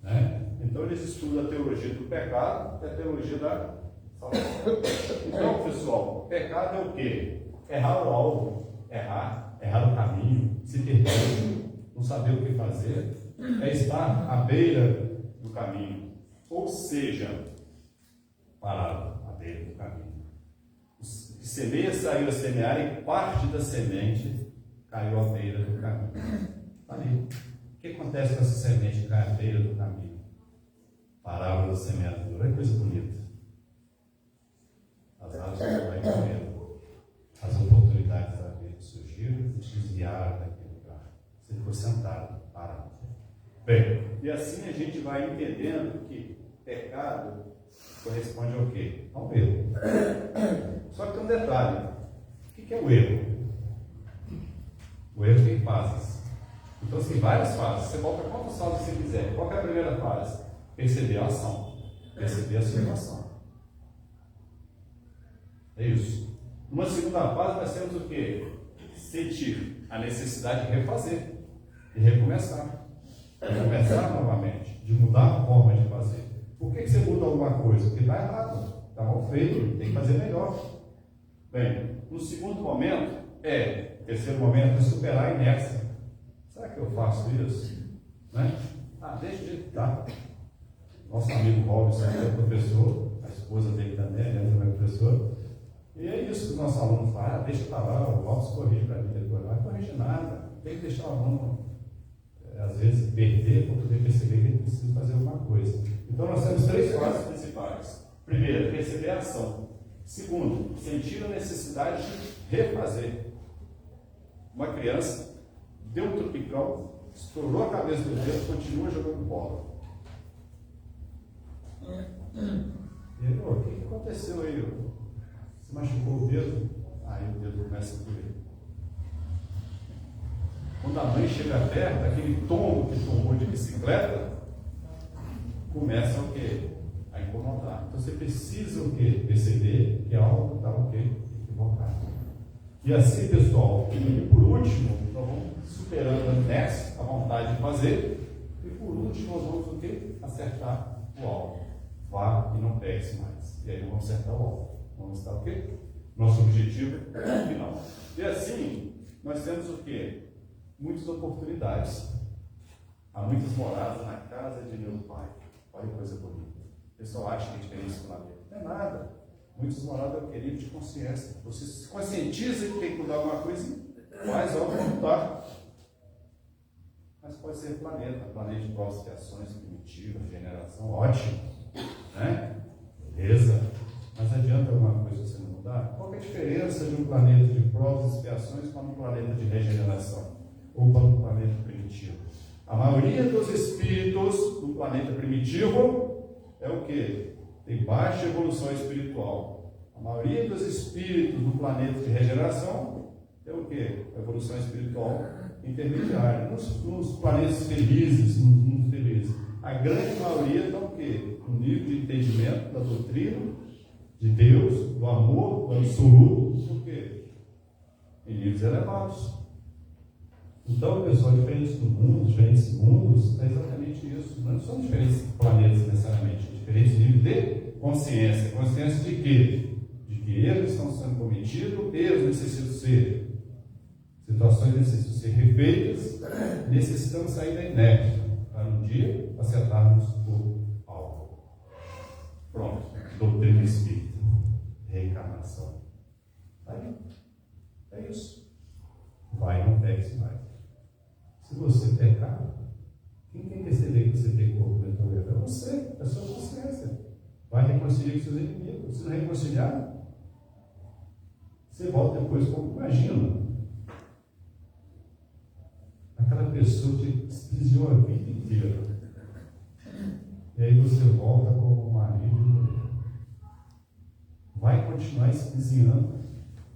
Né? Então eles estudam a teologia do pecado e a teologia da salvação. Então, pessoal, pecado é o quê? Errar o alvo, errar o caminho, se perder, não saber o que fazer, é estar à beira do caminho, ou seja, parado à beira do caminho. Que semeia saiu a semear e parte da semente caiu à beira do caminho. Ali. O que acontece com essa semente que cai à beira do caminho? Parábola da semeadura, é coisa bonita. As aves vai comendo, as oportunidades da vida surgiram e desviaram daquele lugar. Você ficou sentado, parado. Bem, e assim a gente vai entendendo que pecado corresponde ao quê? Ao erro. Só que tem um detalhe. O que é o erro? O erro tem fases. Então, assim, várias fases. Você volta quantas fases você quiser. Qual é a primeira fase? Perceber a ação. Perceber a situação. É isso. Numa segunda fase, nós temos o quê? Sentir a necessidade de refazer. De recomeçar. De começar novamente. De mudar a forma de fazer. Por que você muda alguma coisa? Porque está errado. Está mal feito. Tem que fazer melhor. Bem, no segundo momento, terceiro momento, é superar a inércia. Será que eu faço isso? Né? Deixa de estar. Nosso amigo Robson é professor, a esposa dele também, ele é professor. E é isso que os nossos alunos falam, deixa para lá, o Robson corrige para mim depois. Não corrige nada, tem que deixar o aluno, às vezes, perder para poder perceber que ele precisa fazer alguma coisa. Então, nós temos 3 fases principais. Primeiro, perceber a ação. Segundo, sentir a necessidade de refazer. Uma criança deu um tropicão, estourou a cabeça do dedo, continua jogando bola. E ele, o que aconteceu aí? Você machucou o dedo? Aí o dedo começa a doer. Quando a mãe chega perto, aquele tombo que tomou de bicicleta, começa o quê? A incomodar. Então você precisa o quê? Perceber que algo está o quê? Equivocado. E assim, pessoal, e por último, nós vamos superando a vontade de fazer, e por último nós vamos o quê? Acertar o alvo. Vá e não pegue mais. E aí vamos acertar o alvo. Vamos estar o quê? Nosso objetivo final. E assim, nós temos o quê? Muitas oportunidades. Há muitas moradas na casa de meu pai. Olha que coisa bonita. O pessoal acha que a gente tem isso lá dentro. Não é nada. Muitos moradas é o querido de consciência. Você se conscientiza que tem que mudar alguma coisa, faz algo para mudar. Mas pode ser planeta de provas, criações, primitivas, generação, ótimo. Né? Beleza. Mas adianta alguma coisa você não mudar? Qual é a diferença de um planeta de provas e expiações para um planeta de regeneração? Ou para um planeta primitivo? A maioria dos espíritos do planeta primitivo é o quê? Tem baixa evolução espiritual. A maioria dos espíritos do planeta de regeneração é o quê? A evolução espiritual intermediária. Nos planetas felizes, nos mundos felizes, a grande maioria está o quê? No nível de entendimento da doutrina de Deus, do amor, do absoluto, por quê? Em níveis elevados. Então, pessoal, diferentes mundos, é exatamente isso. Não são diferentes planetas necessariamente, diferentes níveis de consciência. Consciência de quê? De que eles estão sendo cometidos, eles necessitam ser, situações necessitam ser refeitas, necessitamos sair da inércia para um dia acertarmos o alvo. Pronto, doutrina espírita, reencarnação. Aí, é isso. Vai, não pegue-se mais. Se você pecar, quem tem que perceber que você pecou? É você, é a sua consciência. Vai reconciliar com seus inimigos. Se não reconciliar, você volta depois como imagina. Aquela pessoa que desviou a vida inteira. E aí você volta como marido. Vai continuar desviando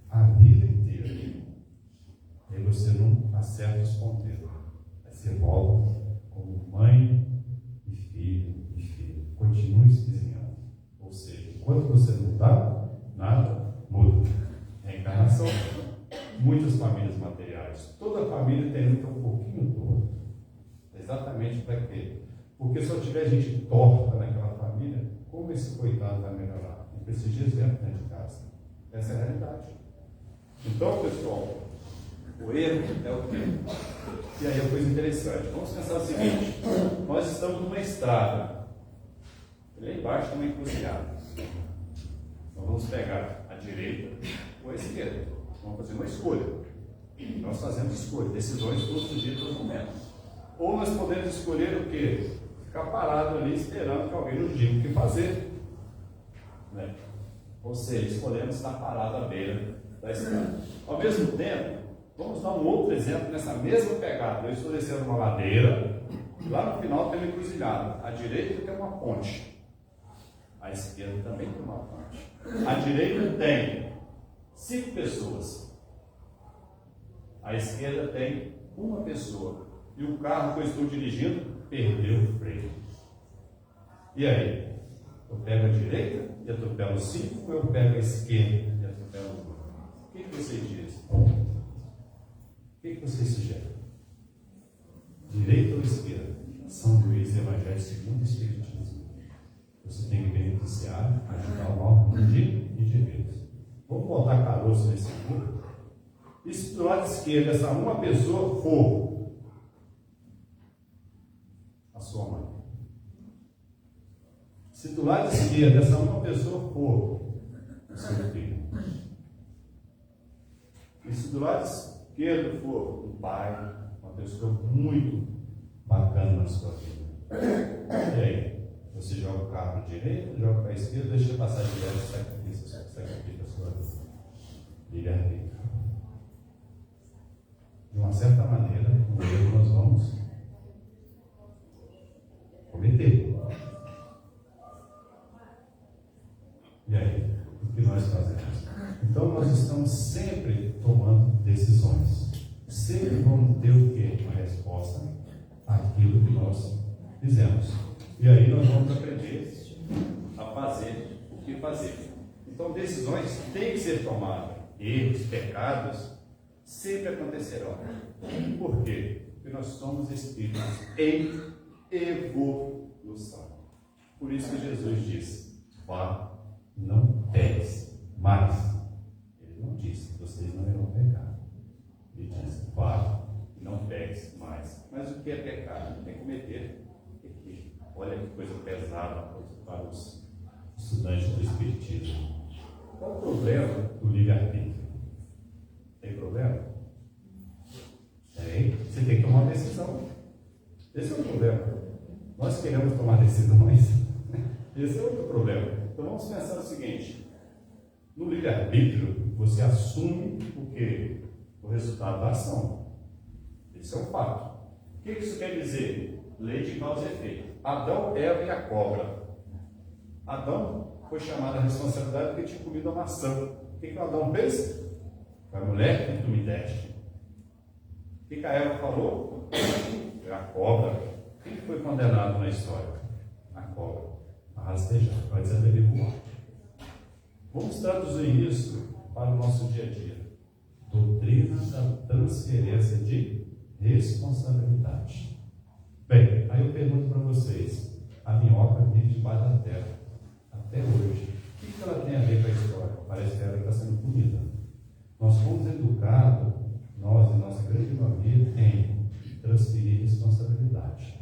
a vida inteira. E aí você não acerta os ponteiros. Você volta como mãe e filho. Continue se desviando. Ou seja, enquanto você não mudar, nada muda. Reencarnação. Muitas famílias materiais. Toda família tem um pouquinho todo. Exatamente para quê? Porque se eu tiver gente torta naquela família, como esse coitado vai melhorar? Ele precisa de exemplo dentro de casa. Essa é a realidade. Então, pessoal, o erro é o quê? E aí é uma coisa interessante. Vamos pensar o seguinte: nós estamos numa estrada, lá embaixo tem uma encruzilhada. Então vamos pegar a direita ou a esquerda. Vamos fazer uma escolha. Nós fazemos escolha, decisões todos os dias, todos os momentos. Ou nós podemos escolher o quê? Ficar parado ali esperando que alguém nos diga o que fazer. Né? Ou seja, escolhemos estar parado à beira da estrada. Ao mesmo tempo, vamos dar um outro exemplo nessa mesma pegada. Eu estou descendo uma ladeira, e lá no final tem uma encruzilhada. À direita tem uma ponte. À esquerda também tem uma ponte. À direita tem 5 pessoas. À esquerda tem uma pessoa. E o carro que eu estou dirigindo perdeu o freio. E aí? Eu pego a direita e atropelo os 5, ou eu pego a esquerda e atropelo os 2? O que vocês dizem? O que vocês sugerem? Direita ou esquerda? São Luís, Evangelho segundo o Espiritismo. Você tem que beneficiar, ajudar o alto de e de Deus. Vamos botar caroço nesse grupo. E se do lado esquerdo essa uma pessoa for a sua mãe? Se do lado esquerdo essa uma pessoa for o seu filho? E se do lado esquerdo for um pai, uma pessoa muito bacana na sua vida? E aí? Você joga o carro para a direita, joga para a esquerda, deixa passar direto e sacrifica a sua vida. Livre-arbítrio. De uma certa maneira, no erro nós vamos cometer. E aí, o que nós fazemos? Então nós estamos sempre tomando decisões. Sempre vamos ter o quê? Uma resposta àquilo que nós fizemos. E aí nós vamos aprender a fazer o que fazer. Então decisões têm que ser tomadas. Erros, pecados sempre acontecerão. Por quê? Porque nós somos espíritos em evolução. Por isso que Jesus disse: vá, não peques mais. Ele não disse: vocês não irão pecar. Ele disse: vá, não peques mais. Mas o que é pecar? É cometer pecado. Olha que coisa pesada para os estudantes do Espiritismo. Qual o problema do livre-arbítrio? Tem problema? Tem. Você tem que tomar uma decisão. Esse é o problema. Nós queremos tomar decisões. Esse é outro problema. Então vamos pensar o seguinte: no livre-arbítrio, você assume o quê? O resultado da ação. Esse é um fato. O que isso quer dizer? Lei de causa e efeito. Adão, Eva e a cobra. Adão foi chamado à responsabilidade porque tinha comido a maçã. O que o Adão fez? Foi a mulher que tu me deste. O que a Eva falou? Foi a cobra. Quem foi condenado na história? A cobra. A rastejar. Vai desaparecer voar. Vamos traduzir isso para o nosso dia a dia. Doutrina da transferência de responsabilidade. Bem, aí eu pergunto para vocês: a minhoca vive debaixo da terra até hoje. O que ela tem a ver com a história? Parece que ela está sendo comida. Nós fomos educados, nós e nossa grande maioria, em transferir responsabilidade.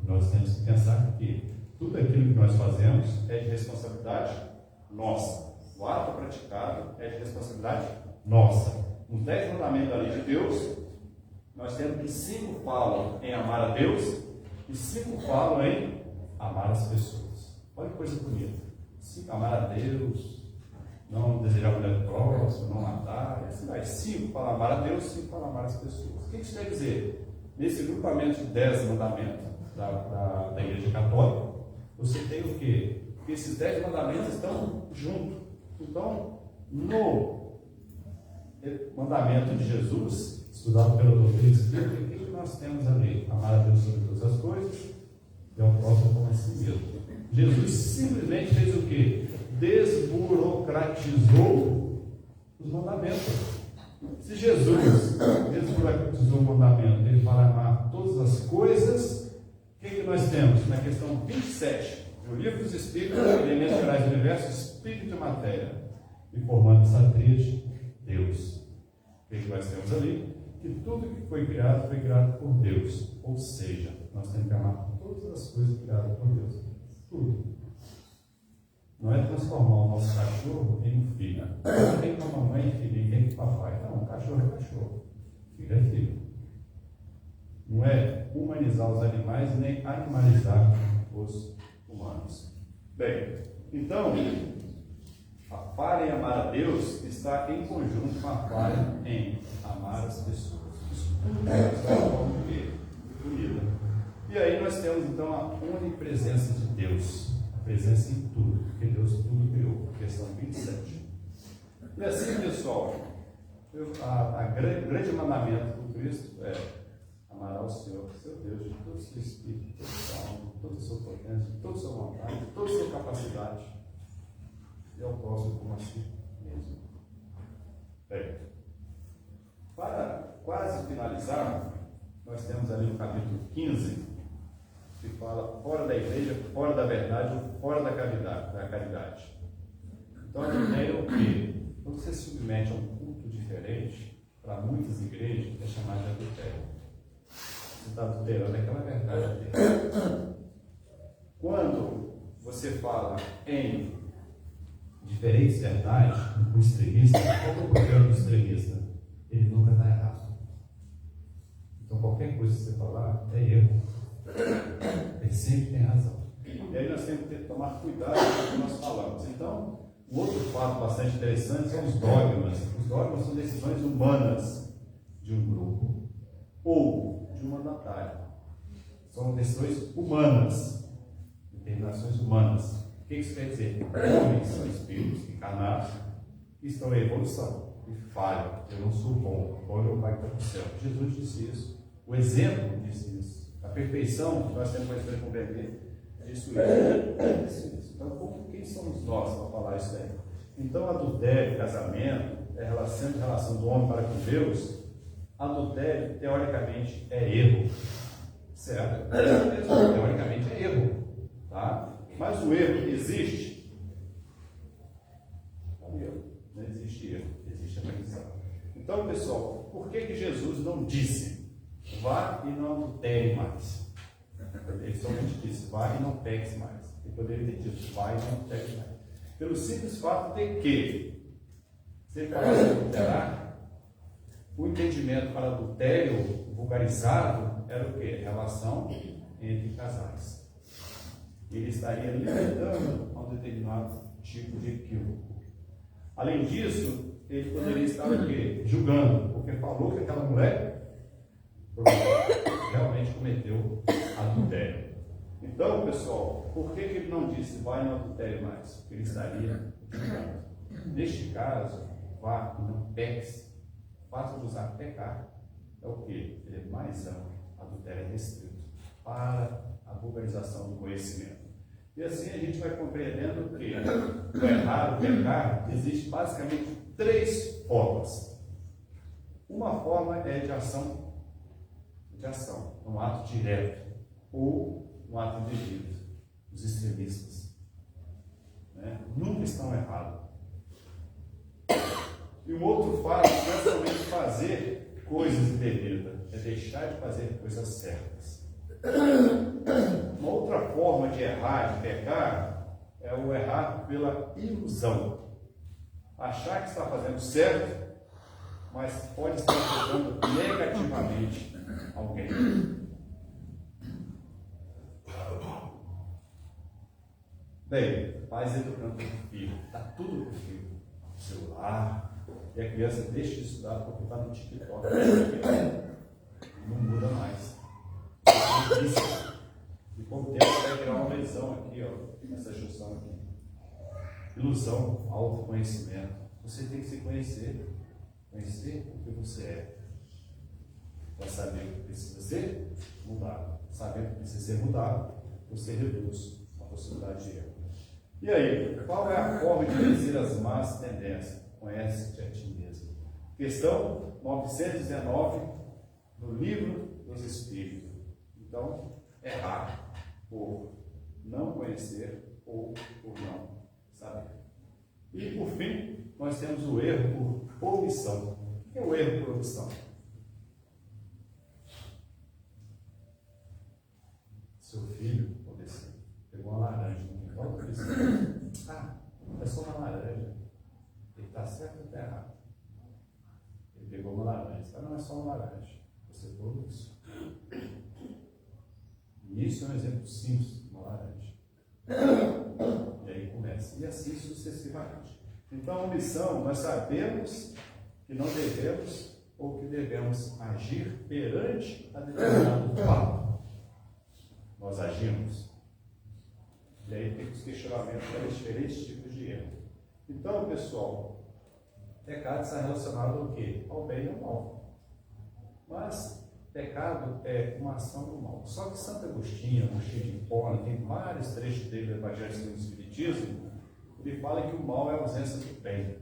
Nós temos que pensar que tudo aquilo que nós fazemos é de responsabilidade nossa. O ato praticado é de responsabilidade nossa. Nos 10 mandamentos da lei de Deus, nós temos que 5 falam em amar a Deus e 5 falam em amar as pessoas. Olha que coisa bonita. 5 amar a Deus, não desejar a mulher do próximo, não matar, assim vai. 5 falam amar a Deus, 5 falam amar as pessoas. O que isso quer dizer? Nesse grupamento de 10 mandamentos da Igreja Católica, você tem o quê? Porque esses 10 mandamentos estão juntos. Então, no mandamento de Jesus, estudado pela doutrina espírita, o que nós temos ali? Amar a Deus sobre todas as coisas e ao próximo como a si mesmo. Jesus simplesmente fez o quê? Desburocratizou os mandamentos. Se Jesus usou o mandamento, ele fala amar todas as coisas, o que nós temos na questão 27? O livro dos Espíritos, elementos gerais do universo, espírito e matéria, e formando essa tríade, Deus. O que nós temos ali? Que tudo que foi criado por Deus. Ou seja, nós temos que amar todas as coisas criadas por Deus. Tudo. Não é transformar o nosso cachorro em um filho. Não tem com a mamãe e filho, ninguém com o papai. Não, cachorro é cachorro. Filho é filho. Não é humanizar os animais nem animalizar os humanos. Bem, então, a falha em amar a Deus está em conjunto com a falha em amar as pessoas. Unida. E aí nós temos então a onipresença de Deus, a presença em tudo, porque Deus tudo criou. Questão 27. E assim, pessoal, o grande mandamento do Cristo é amará o Senhor, seu Deus, de todo o seu espírito, de toda a sua alma, de toda a sua potência, de toda a sua vontade, de toda a sua capacidade, e ao próximo como a si mesmo. Bem, para quase finalizar, nós temos ali no capítulo 15, que fala fora da igreja, fora da verdade, ou fora da caridade. Então, a ideia é o quê? Quando você se submete a um culto diferente, para muitas igrejas, é chamado de adultério. Você está adulterando aquela verdade dele. Quando você fala em diferentes verdades, um extremista, qual é o problema do extremista? Ele nunca está errado. Então, qualquer coisa que você falar é erro. Ele sempre tem razão. E aí nós temos que tomar cuidado com o que nós falamos. Então, um outro fato bastante interessante são os dogmas. Os dogmas são decisões humanas de um grupo ou de um mandatário. São decisões humanas, determinações humanas. O que isso quer dizer? Homens são espíritos encarnados que estão em evolução e falham. Eu não sou bom, o meu pai está no céu. Jesus disse isso. O exemplo disse isso. A perfeição que nós temos para compreender disso isso. Então, quem somos nós para falar isso aí? Então, adultério, casamento, sendo relação do homem para com Deus, adultério, teoricamente, é erro. Certo? Teoricamente é erro. Tá? Mas o erro existe? Não existe erro, existe aprendizado. Então, pessoal, por que Jesus não disse vá e não adultere mais? Ele somente disse vá e não pegue mais. Ele poderia ter dito vá e não pegue mais. Pelo simples fato de que, se ele falasse adulterar, o entendimento para adultério vulgarizado era o quê? Relação entre casais. Ele estaria limitando a um determinado tipo de equívoco. Além disso, ele poderia estar o quê? Julgando, porque falou que aquela mulher realmente cometeu adultério. Então, pessoal, por que ele não disse vai no adultério mais? Porque ele estaria julgando. Neste caso, vá e não peque. O fato de usar pecar é o quê? Ele é mais amplo. Adultério é restrito para a vulgarização do conhecimento. E assim a gente vai compreendendo que o errar, o pecar, existe basicamente três formas. Uma forma é de ação, um ato direto, ou um ato indevido. Os extremistas, né? Nunca estão errados. E um outro fato não é somente fazer coisas indevidas, é deixar de fazer coisas certas. Uma outra forma de errar, de pecar, é o errar pela ilusão. Achar que está fazendo certo, mas pode estar afetando negativamente alguém. Bem, pais educando o filho, está tudo com o filho. Celular, e a criança deixa de estudar porque está no TikTok. Não muda mais. E com o tempo vai virar uma lesão aqui, ó, nessa junção aqui. Ilusão, autoconhecimento. Você tem que se conhecer o que você é, para saber o que precisa ser mudado. Sabendo que precisa ser mudado, você reduz a possibilidade de erro. E aí, qual é a forma de vencer as más tendências? Conhece-te a ti mesmo. Porque Questão 919 do Livro dos Espíritos. Então, errar por não conhecer ou por não saber. E, por fim, nós temos o erro por omissão. O que é o erro por omissão? Seu filho, pegou uma laranja no quintal do vizinho. É só uma laranja. Ele está certo ou está errado? Ele pegou uma laranja. Não é só uma laranja. Você falou isso. E isso é um exemplo simples de uma laranja. E aí começa. E assim sucessivamente. Então, a omissão, nós sabemos que não devemos ou que devemos agir perante a determinado fato. Nós agimos. E aí tem os questionamentos para diferentes tipos de erro. Então, pessoal, pecado está relacionado ao quê? Ao bem e ao mal. Mas pecado é uma ação do mal. Só que Santo Agostinho de Hipona, tem vários trechos dele do Evangelho segundo o Espiritismo, ele fala que o mal é a ausência do bem.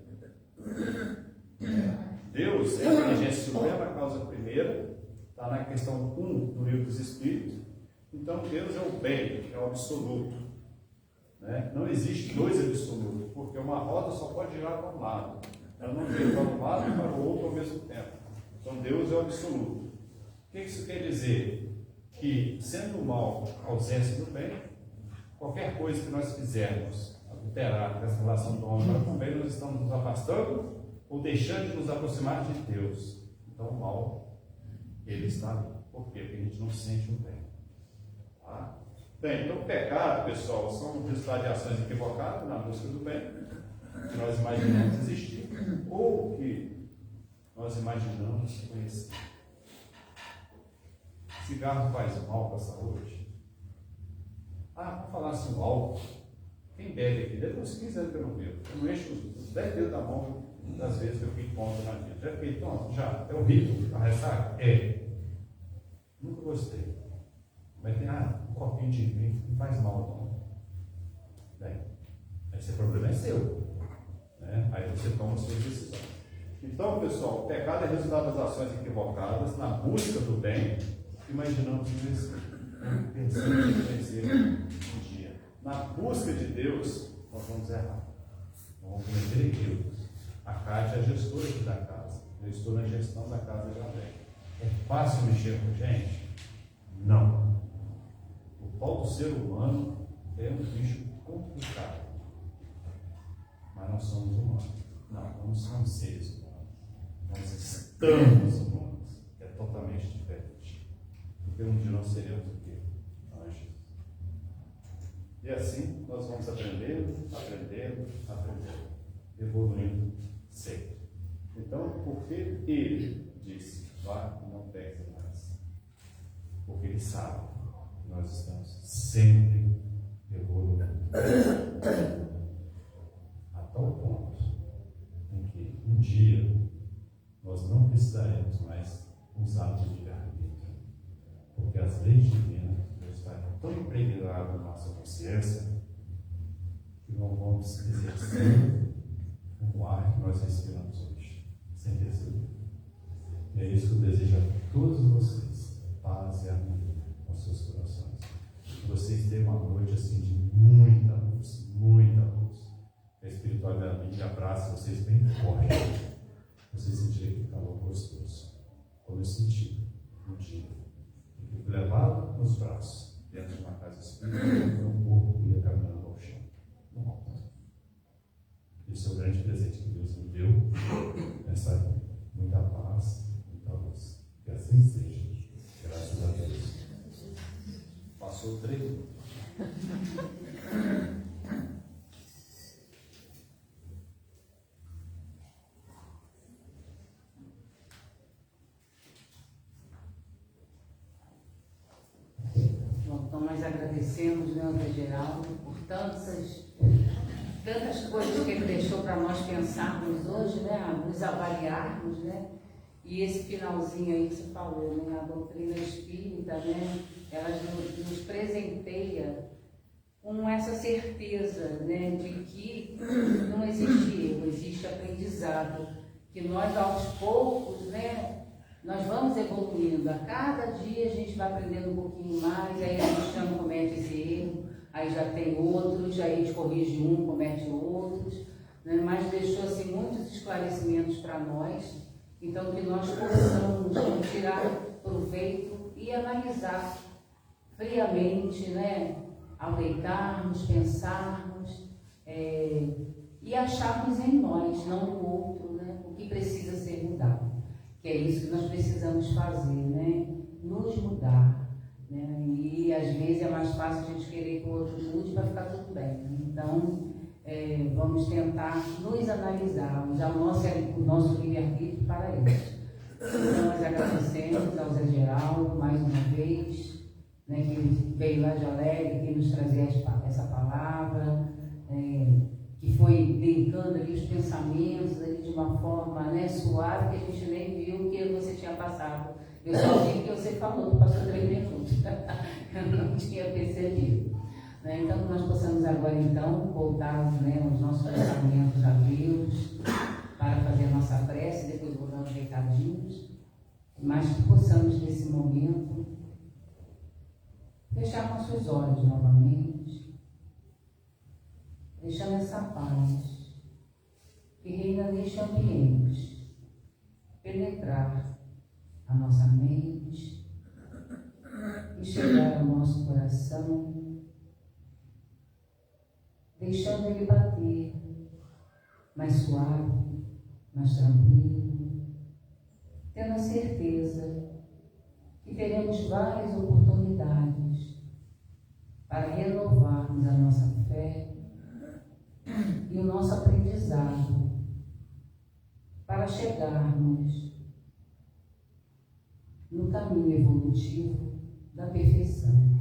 Deus é a inteligência suprema, a causa primeira, está na questão 1 do Livro dos Espíritos. Então Deus é o bem, é o absoluto. Não existe dois absolutos, porque uma roda só pode girar para um lado. Ela não gira para um lado e para o outro ao mesmo tempo. Então Deus é o absoluto. O que isso quer dizer? Que, sendo o mal a ausência do bem, qualquer coisa que nós fizermos alterar essa relação do homem com o bem, nós estamos nos afastando ou deixando de nos aproximar de Deus. Então o mal, ele está ali. Por quê? Porque a gente não sente o bem. Tá? Bem, então o pecado, pessoal, são o resultado de ações equivocadas na busca do bem, que nós imaginamos existir, ou que nós imaginamos conhecer. Cigarro faz mal para a saúde? Vamos falar assim, o álcool. Quem bebe aqui? Deve ter uns 15 anos que eu não bebo. Eu não encho os 10 dedos da mão das vezes que eu fico tonto na vida. Já fiquei tonto? Já. É horrível. A ressaca? É. Nunca gostei. Mas tem, um copinho de vinho não faz mal, não. Bem, esse problema é seu. Aí você toma a sua decisão. Então, pessoal, o pecado é resultado das ações equivocadas na busca do bem. Imaginamos isso, pensando em vencer um dia. Na busca de Deus, nós vamos errar. Vamos cometer equívocos. A Cátia é a gestora aqui da casa. Eu estou na gestão da casa já bem. É fácil mexer com gente? Não. O tal do ser humano é um bicho complicado. Mas nós somos humanos. Não somos seres humanos. Nós estamos humanos. É totalmente diferente. Porque um dia nós seremos o quê? Anjos. E assim nós vamos aprendendo, evoluindo sempre. Então, porque ele disse, vá e não pegue mais? Porque ele sabe que nós estamos sempre evoluindo. A tal ponto em que um dia nós não precisaremos mais usar o livre-arbítrio. Porque as leis divinas estarão tão impregnadas na nossa consciência que não vamos exercer o ar que nós respiramos hoje, sem perceber. E é isso que eu desejo a todos vocês, paz e harmonia aos seus corações. Que vocês tenham uma noite assim de muita luz, muita luz. A espiritualidade abraça vocês bem forte. Vocês sentirem aquele calor gostoso, como eu senti no dia. Eu fui levado nos braços, dentro de uma casa espírita, e meu corpo ia caminhando ao chão, no alto. Esse é o grande presente que Deus me deu, nessa vida. Muita paz, muita luz. Que assim seja. Graças a Deus. Passou 3 minutos. Então nós agradecemos, André Geraldo, por tantas coisas que ele deixou para nós pensarmos hoje, nos avaliarmos, E esse finalzinho aí que você falou, a doutrina espírita, ela nos presenteia com essa certeza, de que não existe erro, existe aprendizado. que nós aos poucos, né, nós vamos evoluindo. A cada dia a gente vai aprendendo um pouquinho mais, aí a gente já não comete esse erro, aí já tem outros, aí a gente corrige um, comete outros, né, mas deixou assim muitos esclarecimentos para nós, então que nós possamos tirar proveito e analisar friamente, né, ao deitarmos, pensarmos e acharmos em nós, não no outro, né, o que precisa ser mudado. Que é isso que nós precisamos fazer, né, nos mudar. Né, e às vezes é mais fácil a gente querer que o outro mude para ficar tudo bem. Né? Então, vamos tentar nos analisar, usar o nosso livre-arbítrio para isso. Então, nós agradecemos ao Zé Geraldo mais uma vez, né, que veio lá de Alegre, que nos trazia essa palavra, que foi brincando ali os pensamentos ali de uma forma, né, suave, que a gente nem viu que você tinha passado. Eu só vi que você falou, passou 3 minutos. Eu não tinha percebido. Né? Então, que nós possamos agora, então, voltar, né, aos nossos pensamentos a Deus, para fazer a nossa prece, depois vou dar uns recadinhos, mas que possamos, nesse momento, fechar nossos olhos novamente, deixando essa paz que reina neste ambiente penetrar a nossa mente e chegar ao nosso coração, deixando ele bater mais suave, mais tranquilo, tendo a certeza que teremos várias oportunidades para renovarmos a nossa fé e o nosso aprendizado para chegarmos no caminho evolutivo da perfeição.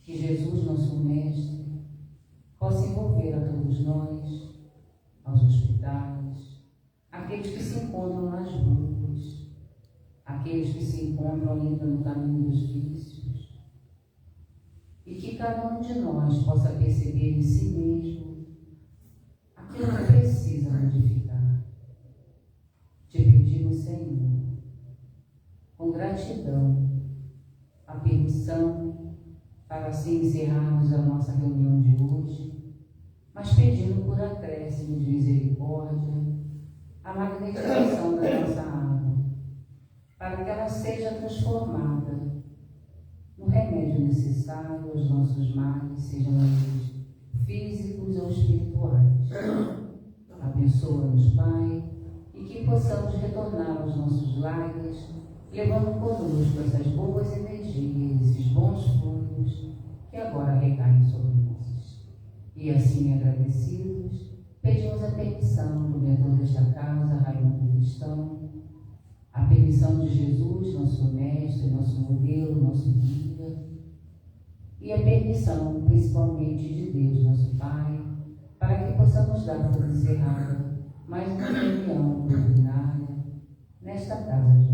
Que Jesus, nosso Mestre, possa envolver a todos nós, aos hospitais, aqueles que se encontram nas ruas, aqueles que se encontram ainda no caminho dos vícios, e que cada um de nós possa perceber em si mesmo aquilo que precisa modificar. Te pedimos, Senhor, com gratidão, a permissão para assim encerrarmos a nossa reunião de hoje, mas pedindo por acréscimo de misericórdia a magnetização da nossa água, para que ela seja transformada no remédio necessário aos nossos males, sejam eles físicos ou espirituais. Abençoa-nos, Pai, e que possamos retornar aos nossos lares, levando conosco essas boas energias, esses bons frutos que agora recaem sobre nós. E assim, agradecidos, pedimos a permissão do mentor desta casa, Raimundo Cristão, a permissão de Jesus, nosso mestre, nosso modelo, nosso guia, e a permissão, principalmente, de Deus, nosso Pai, para que possamos dar por encerrada mais uma reunião doutrinária nesta casa de